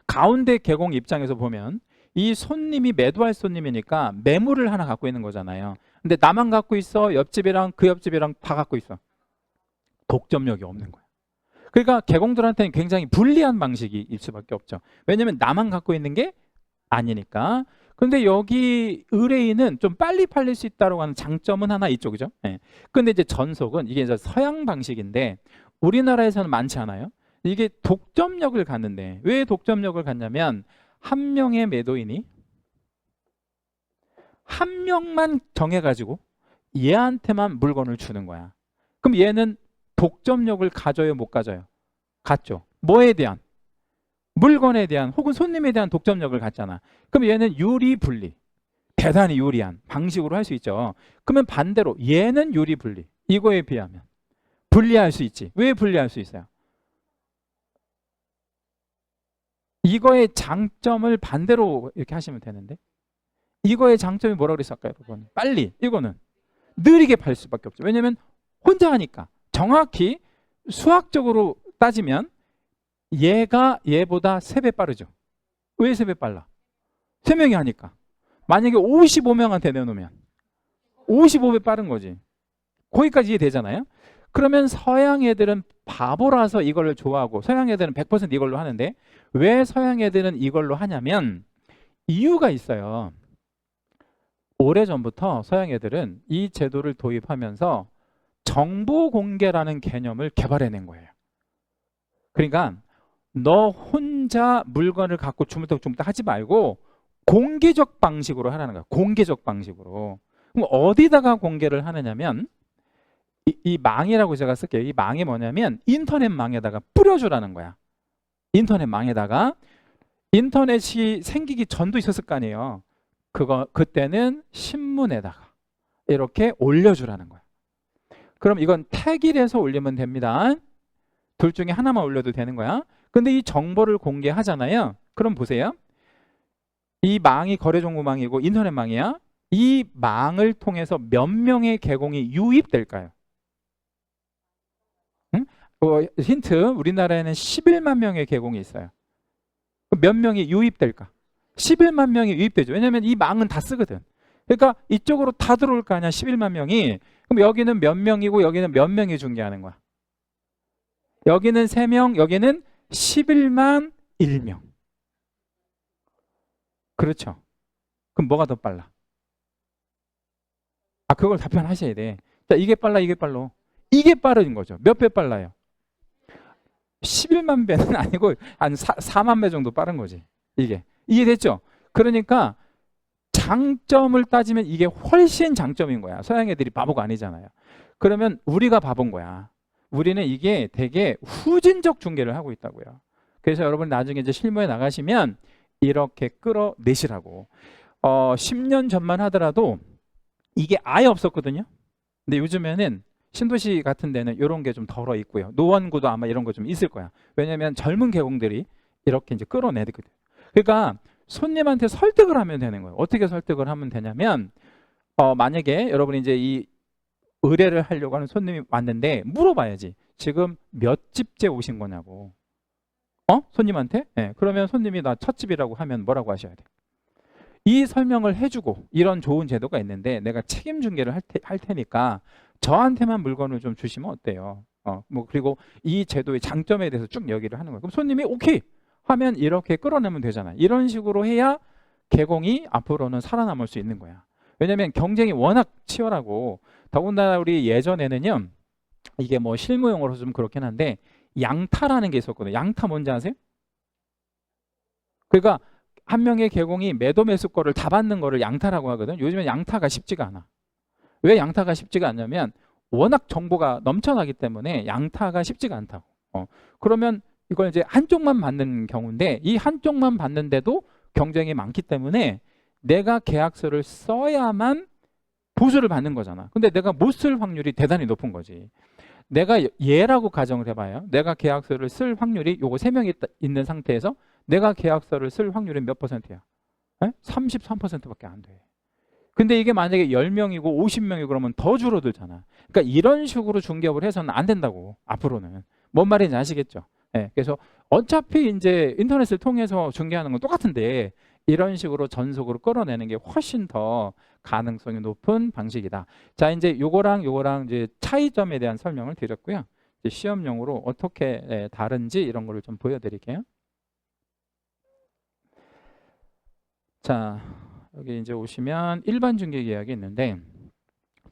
가운데 개공 입장에서 보면 이 손님이 매도할 손님이니까 매물을 하나 갖고 있는 거잖아요. 근데 나만 갖고 있어? 옆집이랑 그 옆집이랑 다 갖고 있어. 독점력이 없는 거야. 그러니까 개공들한테는 굉장히 불리한 방식일 수밖에 없죠. 왜냐면 나만 갖고 있는 게 아니니까. 근데 여기 의뢰인은 좀 빨리 팔릴 수 있다고 하는 장점은 하나 있죠, 그죠? 예. 근데 이제 전속은 이게 이제 서양 방식인데 우리나라에서는 많지 않아요. 이게 독점력을 갖는데, 왜 독점력을 갖냐면 한 명의 매도인이 한 명만 정해가지고 얘한테만 물건을 주는 거야. 그럼 얘는 독점력을 가져요, 못 가져요? 갖죠. 뭐에 대한? 물건에 대한 혹은 손님에 대한 독점력을 갖잖아. 그럼 얘는 유리분리, 대단히 유리한 방식으로 할 수 있죠. 그러면 반대로 얘는 유리분리, 이거에 비하면 분리할 수 있지. 왜 분리할 수 있어요? 이거의 장점을 반대로 이렇게 하시면 되는데, 이거의 장점이 뭐라고 그랬을까요, 여러분? 빨리, 이거는 느리게 팔 수밖에 없죠. 왜냐면 혼자 하니까. 정확히 수학적으로 따지면 얘가 얘보다 3배 빠르죠. 왜 3배 빨라? 3명이 하니까. 만약에 55명한테 내놓으면 55배 빠른 거지. 거기까지 이해되잖아요. 그러면 서양 애들은 바보라서 이걸 좋아하고 서양 애들은 100% 이걸로 하는데, 왜 서양 애들은 이걸로 하냐면 이유가 있어요. 오래전부터 서양 애들은 이 제도를 도입하면서 정보 공개라는 개념을 개발해낸 거예요. 그러니까 너 혼자 물건을 갖고 주물럭주물럭 하지 말고 공개적 방식으로 하라는 거야. 공개적 방식으로. 그럼 어디다가 공개를 하느냐면 이 망이라고 제가 쓸게요. 이 망이 뭐냐면 인터넷 망에다가 뿌려주라는 거야. 인터넷 망에다가. 인터넷이 생기기 전도 있었을 거 아니에요. 그때는 신문에다가 이렇게 올려주라는 거야. 그럼 이건 택일해서 올리면 됩니다. 둘 중에 하나만 올려도 되는 거야. 근데 이 정보를 공개하잖아요. 그럼 보세요. 이 망이 거래정보망이고 인터넷망이야. 이 망을 통해서 몇 명의 개공이 유입될까요? 응? 힌트, 우리나라에는 11만 명의 개공이 있어요. 몇 명이 유입될까? 11만 명이 유입되죠. 왜냐하면 이 망은 다 쓰거든. 그러니까 이쪽으로 다 들어올 거 아니야, 11만 명이. 그럼 여기는 몇 명이고 여기는 몇 명이 중개하는 거야? 여기는 3명, 여기는 11만 1명. 그렇죠. 그럼 뭐가 더 빨라? 그걸 답변하셔야 돼. 자, 이게 빨라, 이게 빨라. 이게 빠른 거죠. 몇 배 빨라요? 11만 배는 아니고 한 4만 배 정도 빠른 거지. 이게. 이해됐죠? 그러니까 장점을 따지면 이게 훨씬 장점인 거야. 서양 애들이 바보가 아니잖아요. 그러면 우리가 바본 거야. 우리는 이게 되게 후진적 중개를 하고 있다고요. 그래서 여러분 나중에 이제 실무에 나가시면 이렇게 끌어내시라고. 10년 전만 하더라도 이게 아예 없었거든요. 근데 요즘에는 신도시 같은 데는 이런 게 좀 덜어 있고요. 노원구도 아마 이런 거 좀 있을 거야. 왜냐면 젊은 개공들이 이렇게 이제 끌어내거든요. 그러니까 손님한테 설득을 하면 되는 거예요. 어떻게 설득을 하면 되냐면 만약에 여러분이 이제 이 의뢰를 하려고 하는 손님이 왔는데 물어봐야지. 지금 몇 집째 오신 거냐고. 손님한테? 네. 그러면 손님이 나 첫 집이라고 하면 뭐라고 하셔야 돼? 이 설명을 해주고 이런 좋은 제도가 있는데 내가 책임 중개를 할 테니까 저한테만 물건을 좀 주시면 어때요? 그리고 이 제도의 장점에 대해서 쭉 얘기를 하는 거예요. 그럼 손님이 오케이 하면 이렇게 끌어내면 되잖아요. 이런 식으로 해야 개공이 앞으로는 살아남을 수 있는 거야. 왜냐하면 경쟁이 워낙 치열하고, 더군다나 우리 예전에는요, 이게 뭐 실무용어로 좀 그렇긴 한데 양타라는 게 있었거든요. 양타 뭔지 아세요? 그러니까 한 명의 개공이 매도 매수 거를 다 받는 거를 양타라고 하거든. 요즘엔 양타가 쉽지가 않아. 왜 양타가 쉽지가 않냐면 워낙 정보가 넘쳐나기 때문에 양타가 쉽지가 않다고. 그러면 이걸 이제 한쪽만 받는 경우인데, 이 한쪽만 받는데도 경쟁이 많기 때문에 내가 계약서를 써야만 보수를 받는 거잖아. 근데 내가 못 쓸 확률이 대단히 높은 거지. 내가 얘라고 가정을 해봐요. 내가 계약서를 쓸 확률이 요거 3명이 있는 상태에서 내가 계약서를 쓸 확률이 몇 퍼센트야? 33%밖에 안 돼. 근데 이게 만약에 10명이고 50명이고 그러면 더 줄어들잖아. 그러니까 이런 식으로 중개업을 해서는 안 된다고, 앞으로는. 뭔 말인지 아시겠죠? 네, 그래서 어차피 이제 인터넷을 통해서 중개하는 건 똑같은데 이런 식으로 전속으로 끌어내는 게 훨씬 더 가능성이 높은 방식이다. 자, 이제 요거랑 이제 차이점에 대한 설명을 드렸고요. 이제 시험용으로 어떻게 다른지 이런 거를 좀 보여드릴게요. 자, 여기 이제 오시면 일반 중개 계약이 있는데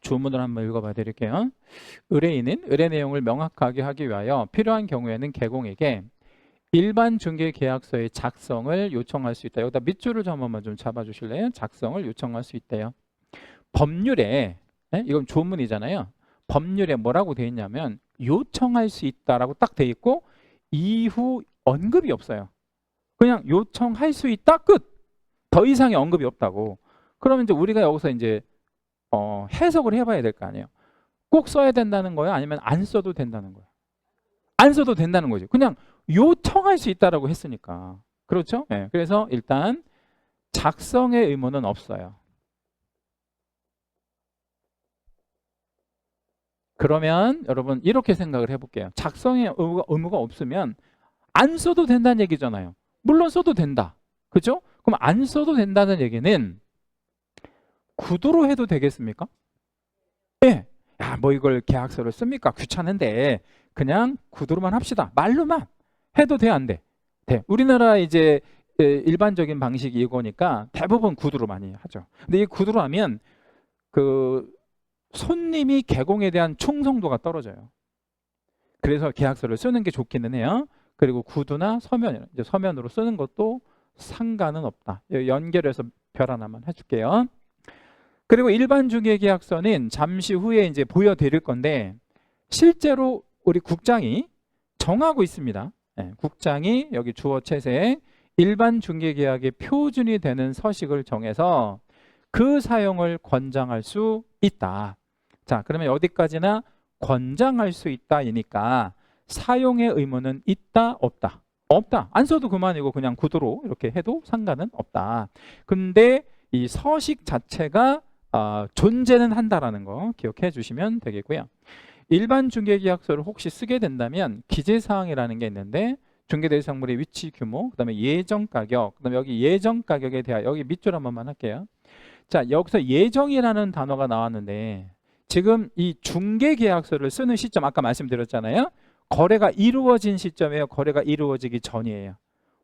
주문을 한번 읽어봐 드릴게요. 의뢰인은 의뢰 내용을 명확하게 하기 위하여 필요한 경우에는 개공에게 일반 중개 계약서의 작성을 요청할 수 있다. 여기다 밑줄을 좀 한번만 좀 잡아주실래요? 작성을 요청할 수 있대요. 법률에, 이건 조문이잖아요. 법률에 뭐라고 돼 있냐면 요청할 수 있다라고 딱 돼 있고 이후 언급이 없어요. 그냥 요청할 수 있다, 끝. 더 이상의 언급이 없다고. 그러면 이제 우리가 여기서 이제 해석을 해봐야 될 거 아니에요. 꼭 써야 된다는 거예요? 아니면 안 써도 된다는 거예요? 안 써도 된다는 거죠. 그냥 요청할 수 있다라고 했으니까. 그렇죠? 네. 그래서 일단 작성의 의무는 없어요. 그러면 여러분 이렇게 생각을 해볼게요. 작성의 의무가 없으면 안 써도 된다는 얘기잖아요. 물론 써도 된다. 그죠? 그럼 안 써도 된다는 얘기는 구두로 해도 되겠습니까? 예. 야, 뭐 이걸 계약서를 씁니까? 귀찮은데 그냥 구두로만 합시다. 말로만 해도 돼, 안 돼? 돼. 우리나라 이제 일반적인 방식이 이거니까 대부분 구두로 많이 하죠. 근데 이 구두로 하면 그 손님이 개공에 대한 충성도가 떨어져요. 그래서 계약서를 쓰는 게 좋기는 해요. 그리고 구두나 서면, 이제 서면으로 쓰는 것도 상관은 없다. 연결해서 별 하나만 해줄게요. 그리고 일반 중개계약서는 잠시 후에 이제 보여드릴 건데 실제로 우리 국장이 정하고 있습니다. 네, 국장이 여기 주어 채색 일반 중개계약의 표준이 되는 서식을 정해서 그 사용을 권장할 수 있다. 자, 그러면 어디까지나 권장할 수 있다이니까 사용의 의무는 있다, 없다? 없다. 안 써도 그만이고 그냥 구두로 이렇게 해도 상관은 없다. 근데 이 서식 자체가 존재는 한다라는 거 기억해 주시면 되겠고요. 일반 중개계약서를 혹시 쓰게 된다면 기재사항이라는 게 있는데 중개대상물의 위치 규모, 그 다음에 예정 가격, 그 다음에 여기 예정 가격에 대하여 여기 밑줄 한 번만 할게요. 자, 여기서 예정이라는 단어가 나왔는데 지금 이 중개계약서를 쓰는 시점 아까 말씀드렸잖아요. 거래가 이루어진 시점이에요. 거래가 이루어지기 전이에요.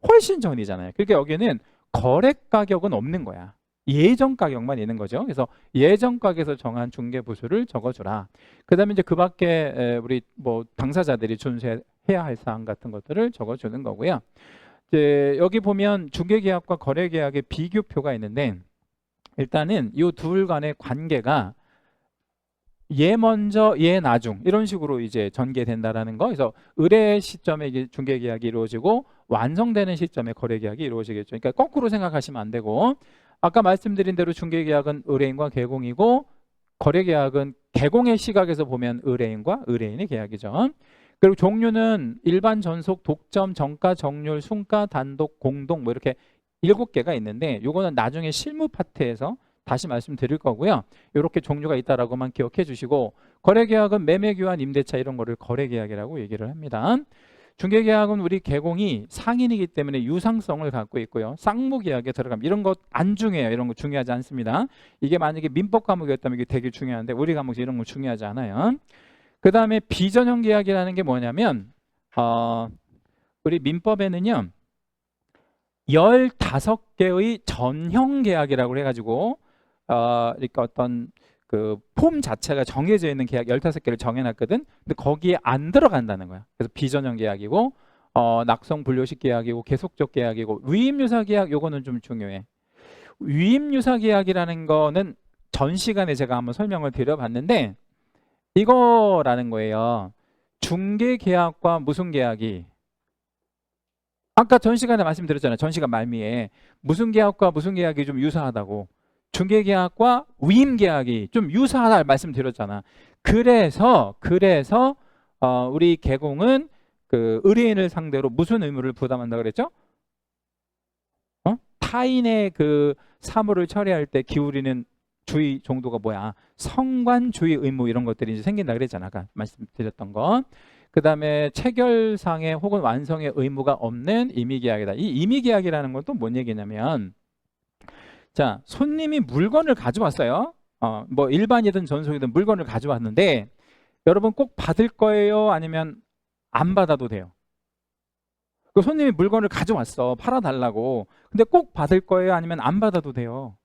훨씬 전이잖아요. 그러니까 여기는 거래 가격은 없는 거야. 예정 가격만 있는 거죠. 그래서 예정 가격에서 정한 중개 부수를 적어주라. 그다음에 이제 그 밖에 우리 뭐 당사자들이 준수해야 할 사항 같은 것들을 적어주는 거고요. 이제 여기 보면 중개계약과 거래계약의 비교표가 있는데 일단은 이 둘 간의 관계가 얘 먼저 얘 나중 이런 식으로 이제 전개된다라는 거. 그래서 의뢰 시점에 이게 중개계약이 이루어지고 완성되는 시점에 거래계약이 이루어지겠죠. 그러니까 거꾸로 생각하시면 안 되고 아까 말씀드린 대로 중개계약은 의뢰인과 개공이고 거래계약은 개공의 시각에서 보면 의뢰인과 의뢰인의 계약이죠. 그리고 종류는 일반, 전속, 독점, 정가, 정률, 순가, 단독, 공동 뭐 이렇게 7개가 있는데 이거는 나중에 실무 파트에서 다시 말씀드릴 거고요. 이렇게 종류가 있다라고만 기억해 주시고 거래계약은 매매, 교환, 임대차 이런 거를 거래계약이라고 얘기를 합니다. 중개계약은 우리 개공이 상인이기 때문에 유상성을 갖고 있고요. 쌍무계약에 들어가면 이런 거 안 중요해요. 이런 거 중요하지 않습니다. 이게 만약에 민법 과목이었다면 이게 되게 중요한데 우리 과목이 이런 거 중요하지 않아요. 그 다음에 비전형 계약이라는 게 뭐냐면 우리 민법에는요 15개의 전형 계약이라고 해가지고 그러니까 어떤 그 폼 자체가 정해져 있는 계약 15개를 정해놨거든. 근데 거기에 안 들어간다는 거야. 그래서 비전형 계약이고 낙성 분료식 계약이고 계속적 계약이고 위임유사 계약 요거는 좀 중요해. 위임유사 계약이라는 거는 전 시간에 제가 한번 설명을 드려봤는데 이거라는 거예요. 중개 계약과 무슨 계약이 아까 전 시간에 말씀드렸잖아요. 전 시간 말미에 무슨 계약과 무슨 계약이 좀 유사하다고. 중개계약과 위임계약이 좀 유사하다 말씀드렸잖아. 그래서 우리 개공은 그 의뢰인을 상대로 무슨 의무를 부담한다 그랬죠? 타인의 그 사물을 처리할 때 기울이는 주의 정도가 뭐야? 성관주의 의무 이런 것들이 이제 생긴다 그랬잖아. 아까 말씀드렸던 거. 그 다음에 체결상의 혹은 완성의 의무가 없는 임의계약이다. 이 임의계약이라는 건 또 뭔 얘기냐면 자, 손님이 물건을 가져왔어요. 뭐 일반이든 전속이든 물건을 가져왔는데 여러분 꼭 받을 거예요? 아니면 안 받아도 돼요? 그 손님이 물건을 가져왔어. 팔아달라고. 근데 꼭 받을 거예요? 아니면 안 받아도 돼요?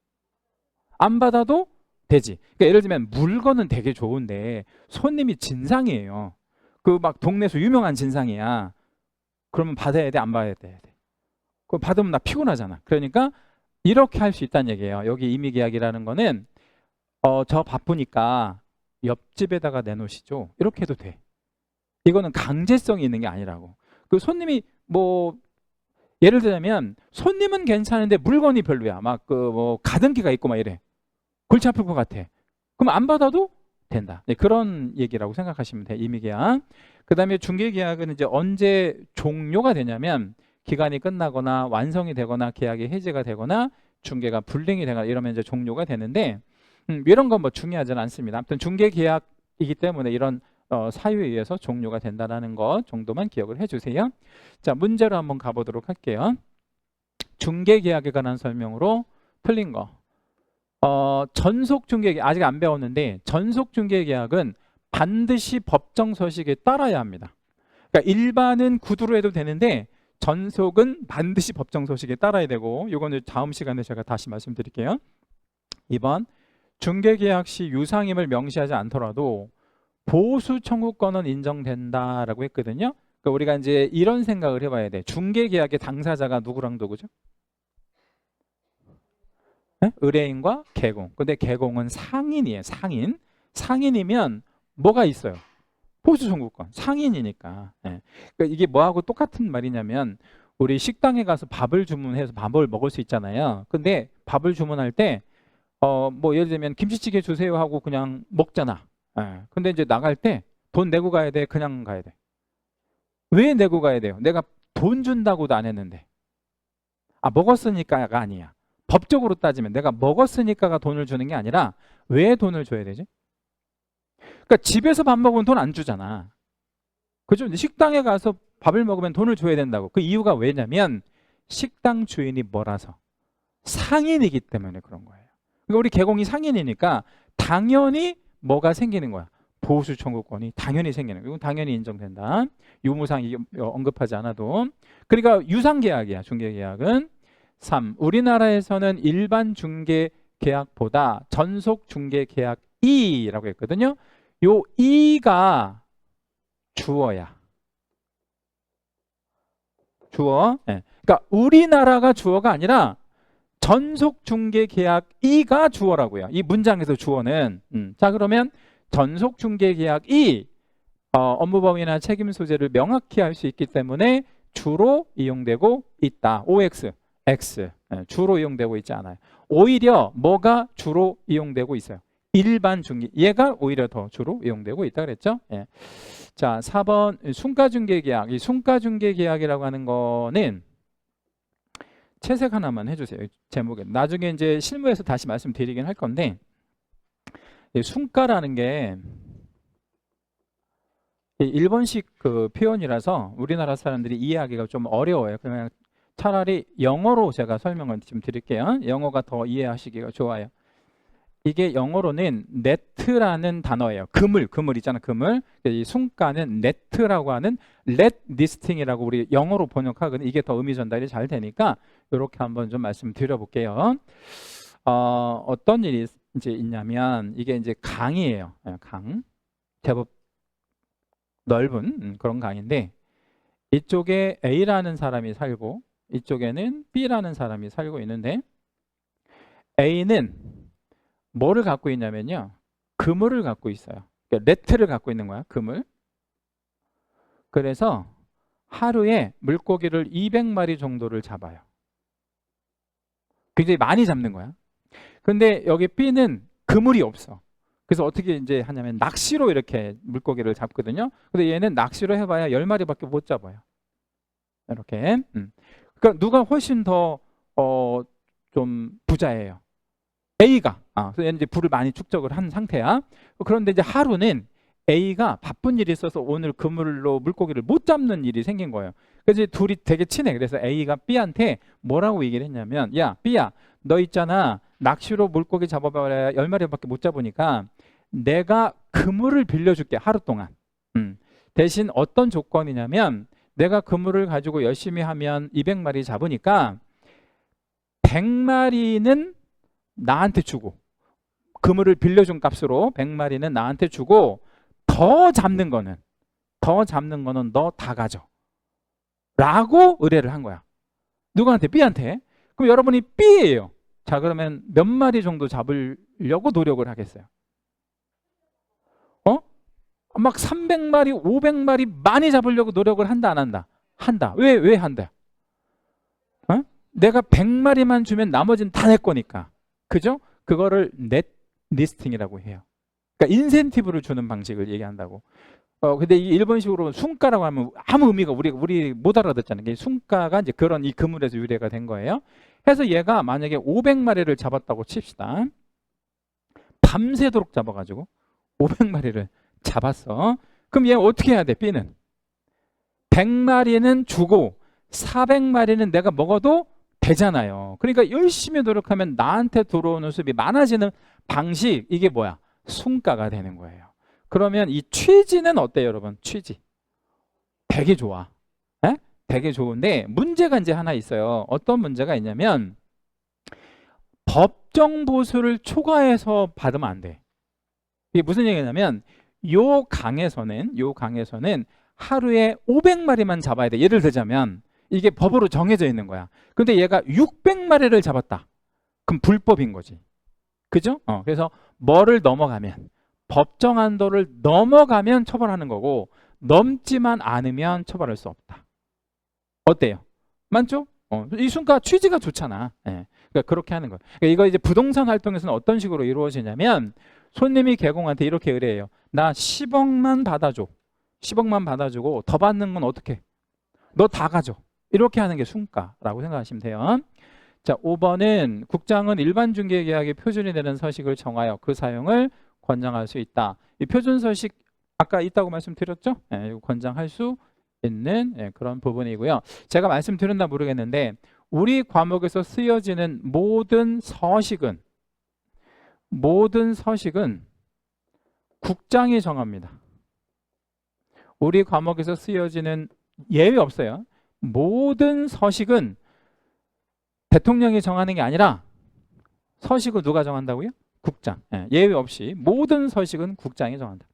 안 받아도 되지. 그러니까 예를 들면 물건은 되게 좋은데 손님이 진상이에요. 그 막 동네에서 유명한 진상이야. 그러면 받아야 돼, 안 받아야 돼? 그거 받으면 나 피곤하잖아. 그러니까 이렇게 할 수 있다는 얘기예요. 여기 임의계약이라는 거는 저 바쁘니까 옆집에다가 내놓으시죠. 이렇게 해도 돼. 이거는 강제성이 있는 게 아니라고. 그 손님이 뭐 예를 들자면 손님은 괜찮은데 물건이 별로야. 막 그 뭐 가등기가 있고 막 이래. 골치 아플 것 같아. 그럼 안 받아도 된다. 네, 그런 얘기라고 생각하시면 돼. 임의계약. 그 다음에 중개계약은 이제 언제 종료가 되냐면 기간이 끝나거나 완성이 되거나 계약이 해지가 되거나 중개가 불링이 되거나 이러면 이제 종료가 되는데 이런 건 뭐 중요하지는 않습니다. 아무튼 중개계약이기 때문에 이런 사유에 의해서 종료가 된다는 것 정도만 기억을 해주세요. 자, 문제로 한번 가보도록 할게요. 중개계약에 관한 설명으로 틀린 거. 전속중개계약 아직 안 배웠는데 전속중개계약은 반드시 법정 서식에 따라야 합니다. 그러니까 일반은 구두로 해도 되는데 전속은 반드시 법정 서식에 따라야 되고 이거는 다음 시간에 제가 다시 말씀드릴게요. 2번 중개계약 시 유상임을 명시하지 않더라도 보수 청구권은 인정된다라고 했거든요. 그러니까 우리가 이제 이런 생각을 해봐야 돼. 중개계약의 당사자가 누구랑 누구죠? 네? 의뢰인과 개공. 근데 개공은 상인이에요. 상인. 상인이면 뭐가 있어요? 보수 청구권. 상인이니까. 네. 그러니까 이게 뭐하고 똑같은 말이냐면 우리 식당에 가서 밥을 주문해서 밥을 먹을 수 있잖아요. 근데 밥을 주문할 때 뭐 예를 들면 김치찌개 주세요 하고 그냥 먹잖아. 예. 근데 이제 나갈 때 돈 내고 가야 돼? 그냥 가야 돼? 왜 내고 가야 돼요? 내가 돈 준다고도 안 했는데. 먹었으니까가 아니야. 법적으로 따지면 내가 먹었으니까가 돈을 주는 게 아니라 왜 돈을 줘야 되지? 그러니까 집에서 밥 먹으면 돈 안 주잖아. 그죠? 식당에 가서 밥을 먹으면 돈을 줘야 된다고. 그 이유가 왜냐면 식당 주인이 뭐라서? 상인이기 때문에 그런 거예요. 그러니까 우리 개공이 상인이니까 당연히 뭐가 생기는 거야. 보수 청구권이 당연히 생기는 거야. 이건 당연히 인정된다. 유무상 언급하지 않아도. 그러니까 유상계약이야. 중개계약은. 3. 우리나라에서는 일반 중개계약보다 전속 중개계약이라고 했거든요. 요 이가 주어야. 주어. 네. 그러니까 우리나라가 주어가 아니라 전속 중개 계약 이가 주어라고요. 이 문장에서 주어는. 자, 그러면 전속 중개 계약 이 업무 범위나 책임 소재를 명확히 할 수 있기 때문에 주로 이용되고 있다. OX, X. 주로 이용되고 있지 않아요. 오히려 뭐가 주로 이용되고 있어요? 일반 중개. 얘가 오히려 더 주로 이용되고 있다 그랬죠? 예. 자, 4번 순가중개계약. 이 순가중개계약이라고 하는 거는 채색 하나만 해주세요. 제목에. 나중에 이제 실무에서 다시 말씀드리긴 할 건데 순가라는 게 일본식 그 표현이라서 우리나라 사람들이 이해하기가 좀 어려워요. 그냥 차라리 영어로 제가 설명을 좀 드릴게요. 영어가 더 이해하시기가 좋아요. 이게 영어로는 net라는 단어예요. 그물 있잖아, 그물. 이 순가는 net라고 하는 let listing이라고 우리 영어로 번역하거든요. 이게 더 의미 전달이 잘 되니까 이렇게 한번 좀 말씀드려볼게요. 어떤 일이 이제 있냐면 이게 이제 강이에요. 강. 제법 넓은 그런 강인데 이쪽에 A라는 사람이 살고 이쪽에는 B라는 사람이 살고 있는데 A는 뭐를 갖고 있냐면요. 그물을 갖고 있어요. 그러니까 네트를 갖고 있는 거야. 그물. 그래서 하루에 물고기를 200마리 정도를 잡아요. 굉장히 많이 잡는 거야. 근데 여기 B는 그물이 없어. 그래서 어떻게 이제 하냐면 낚시로 이렇게 물고기를 잡거든요. 근데 얘는 낚시로 해봐야 10마리밖에 못 잡아요. 이렇게. 그러니까 누가 훨씬 더 좀 부자예요. A가. 그래서 얘는 이제 부를 많이 축적을 한 상태야. 그런데 이제 하루는 A가 바쁜 일이 있어서 오늘 그물로 물고기를 못 잡는 일이 생긴 거예요. 그래서 둘이 되게 친해. 그래서 A가 B한테 뭐라고 얘기를 했냐면 야, B야, 너 있잖아. 낚시로 물고기 잡아봐야 10마리밖에 못 잡으니까 내가 그물을 빌려줄게. 하루 동안. 대신 어떤 조건이냐면 내가 그물을 가지고 열심히 하면 200마리 잡으니까 100마리는 나한테 주고 그물을 빌려준 값으로 100마리는 나한테 주고 더 잡는 거는 너 다 가져 라고 의뢰를 한 거야. 누구한테? B한테. 그럼 여러분이 B예요. 자, 그러면 몇 마리 정도 잡으려고 노력을 하겠어요? 막 300마리, 500마리 많이 잡으려고 노력을 한다, 안 한다? 한다. 왜 한다? 내가 100마리만 주면 나머지는 다 내 거니까. 그죠? 그거를 넷 리스팅이라고 해요. 그러니까 인센티브를 주는 방식을 얘기한다고. 근데 이 일본식으로 순가라고 하면 아무 의미가 우리 못 알아듣잖아요. 순가가 이제 그런 이 그물에서 유래가 된 거예요. 그래서 얘가 만약에 500마리를 잡았다고 칩시다. 밤새도록 잡아가지고 500마리를 잡았어. 그럼 얘 어떻게 해야 돼? B는 100마리는 주고 400마리는 내가 먹어도 되잖아요. 그러니까 열심히 노력하면 나한테 들어오는 수입이 많아지는 방식, 이게 뭐야? 순가가 되는 거예요. 그러면 이 취지는 어때요, 여러분? 취지 되게 좋아. 되게 좋은데 문제가 이제 하나 있어요. 어떤 문제가 있냐면 법정 보수를 초과해서 받으면 안 돼. 이게 무슨 얘기냐면 요 강에서는 하루에 500마리만 잡아야 돼. 예를 들자면 이게 법으로 정해져 있는 거야. 근데 얘가 600마리를 잡았다. 그럼 불법인 거지. 그죠? 그래서 뭐를 넘어가면, 법정 한도를 넘어가면 처벌하는 거고 넘지만 않으면 처벌할 수 없다. 어때요? 맞죠? 이 순가 취지가 좋잖아. 그러니까 그렇게 하는 거예요. 그러니까 이거 이제 부동산 활동에서는 어떤 식으로 이루어지냐면 손님이 개공한테 이렇게 의뢰해요. 나 10억만 받아줘. 10억만 받아주고 더 받는 건 어떻게? 너 다 가져. 이렇게 하는 게 순가라고 생각하시면 돼요. 자, 5번은 국장은 일반 중개계약의 표준이 되는 서식을 정하여 그 사용을 권장할 수 있다. 이 표준 서식 아까 있다고 말씀드렸죠? 이거 권장할 수 있는 그런 부분이고요. 제가 말씀드렸나 모르겠는데 우리 과목에서 쓰여지는 모든 서식은 국장이 정합니다. 우리 과목에서 쓰여지는 예외 없어요. 모든 서식은 대통령이 정하는 게 아니라 서식을 누가 정한다고요? 국장. 예외 없이 모든 서식은 국장이 정한다.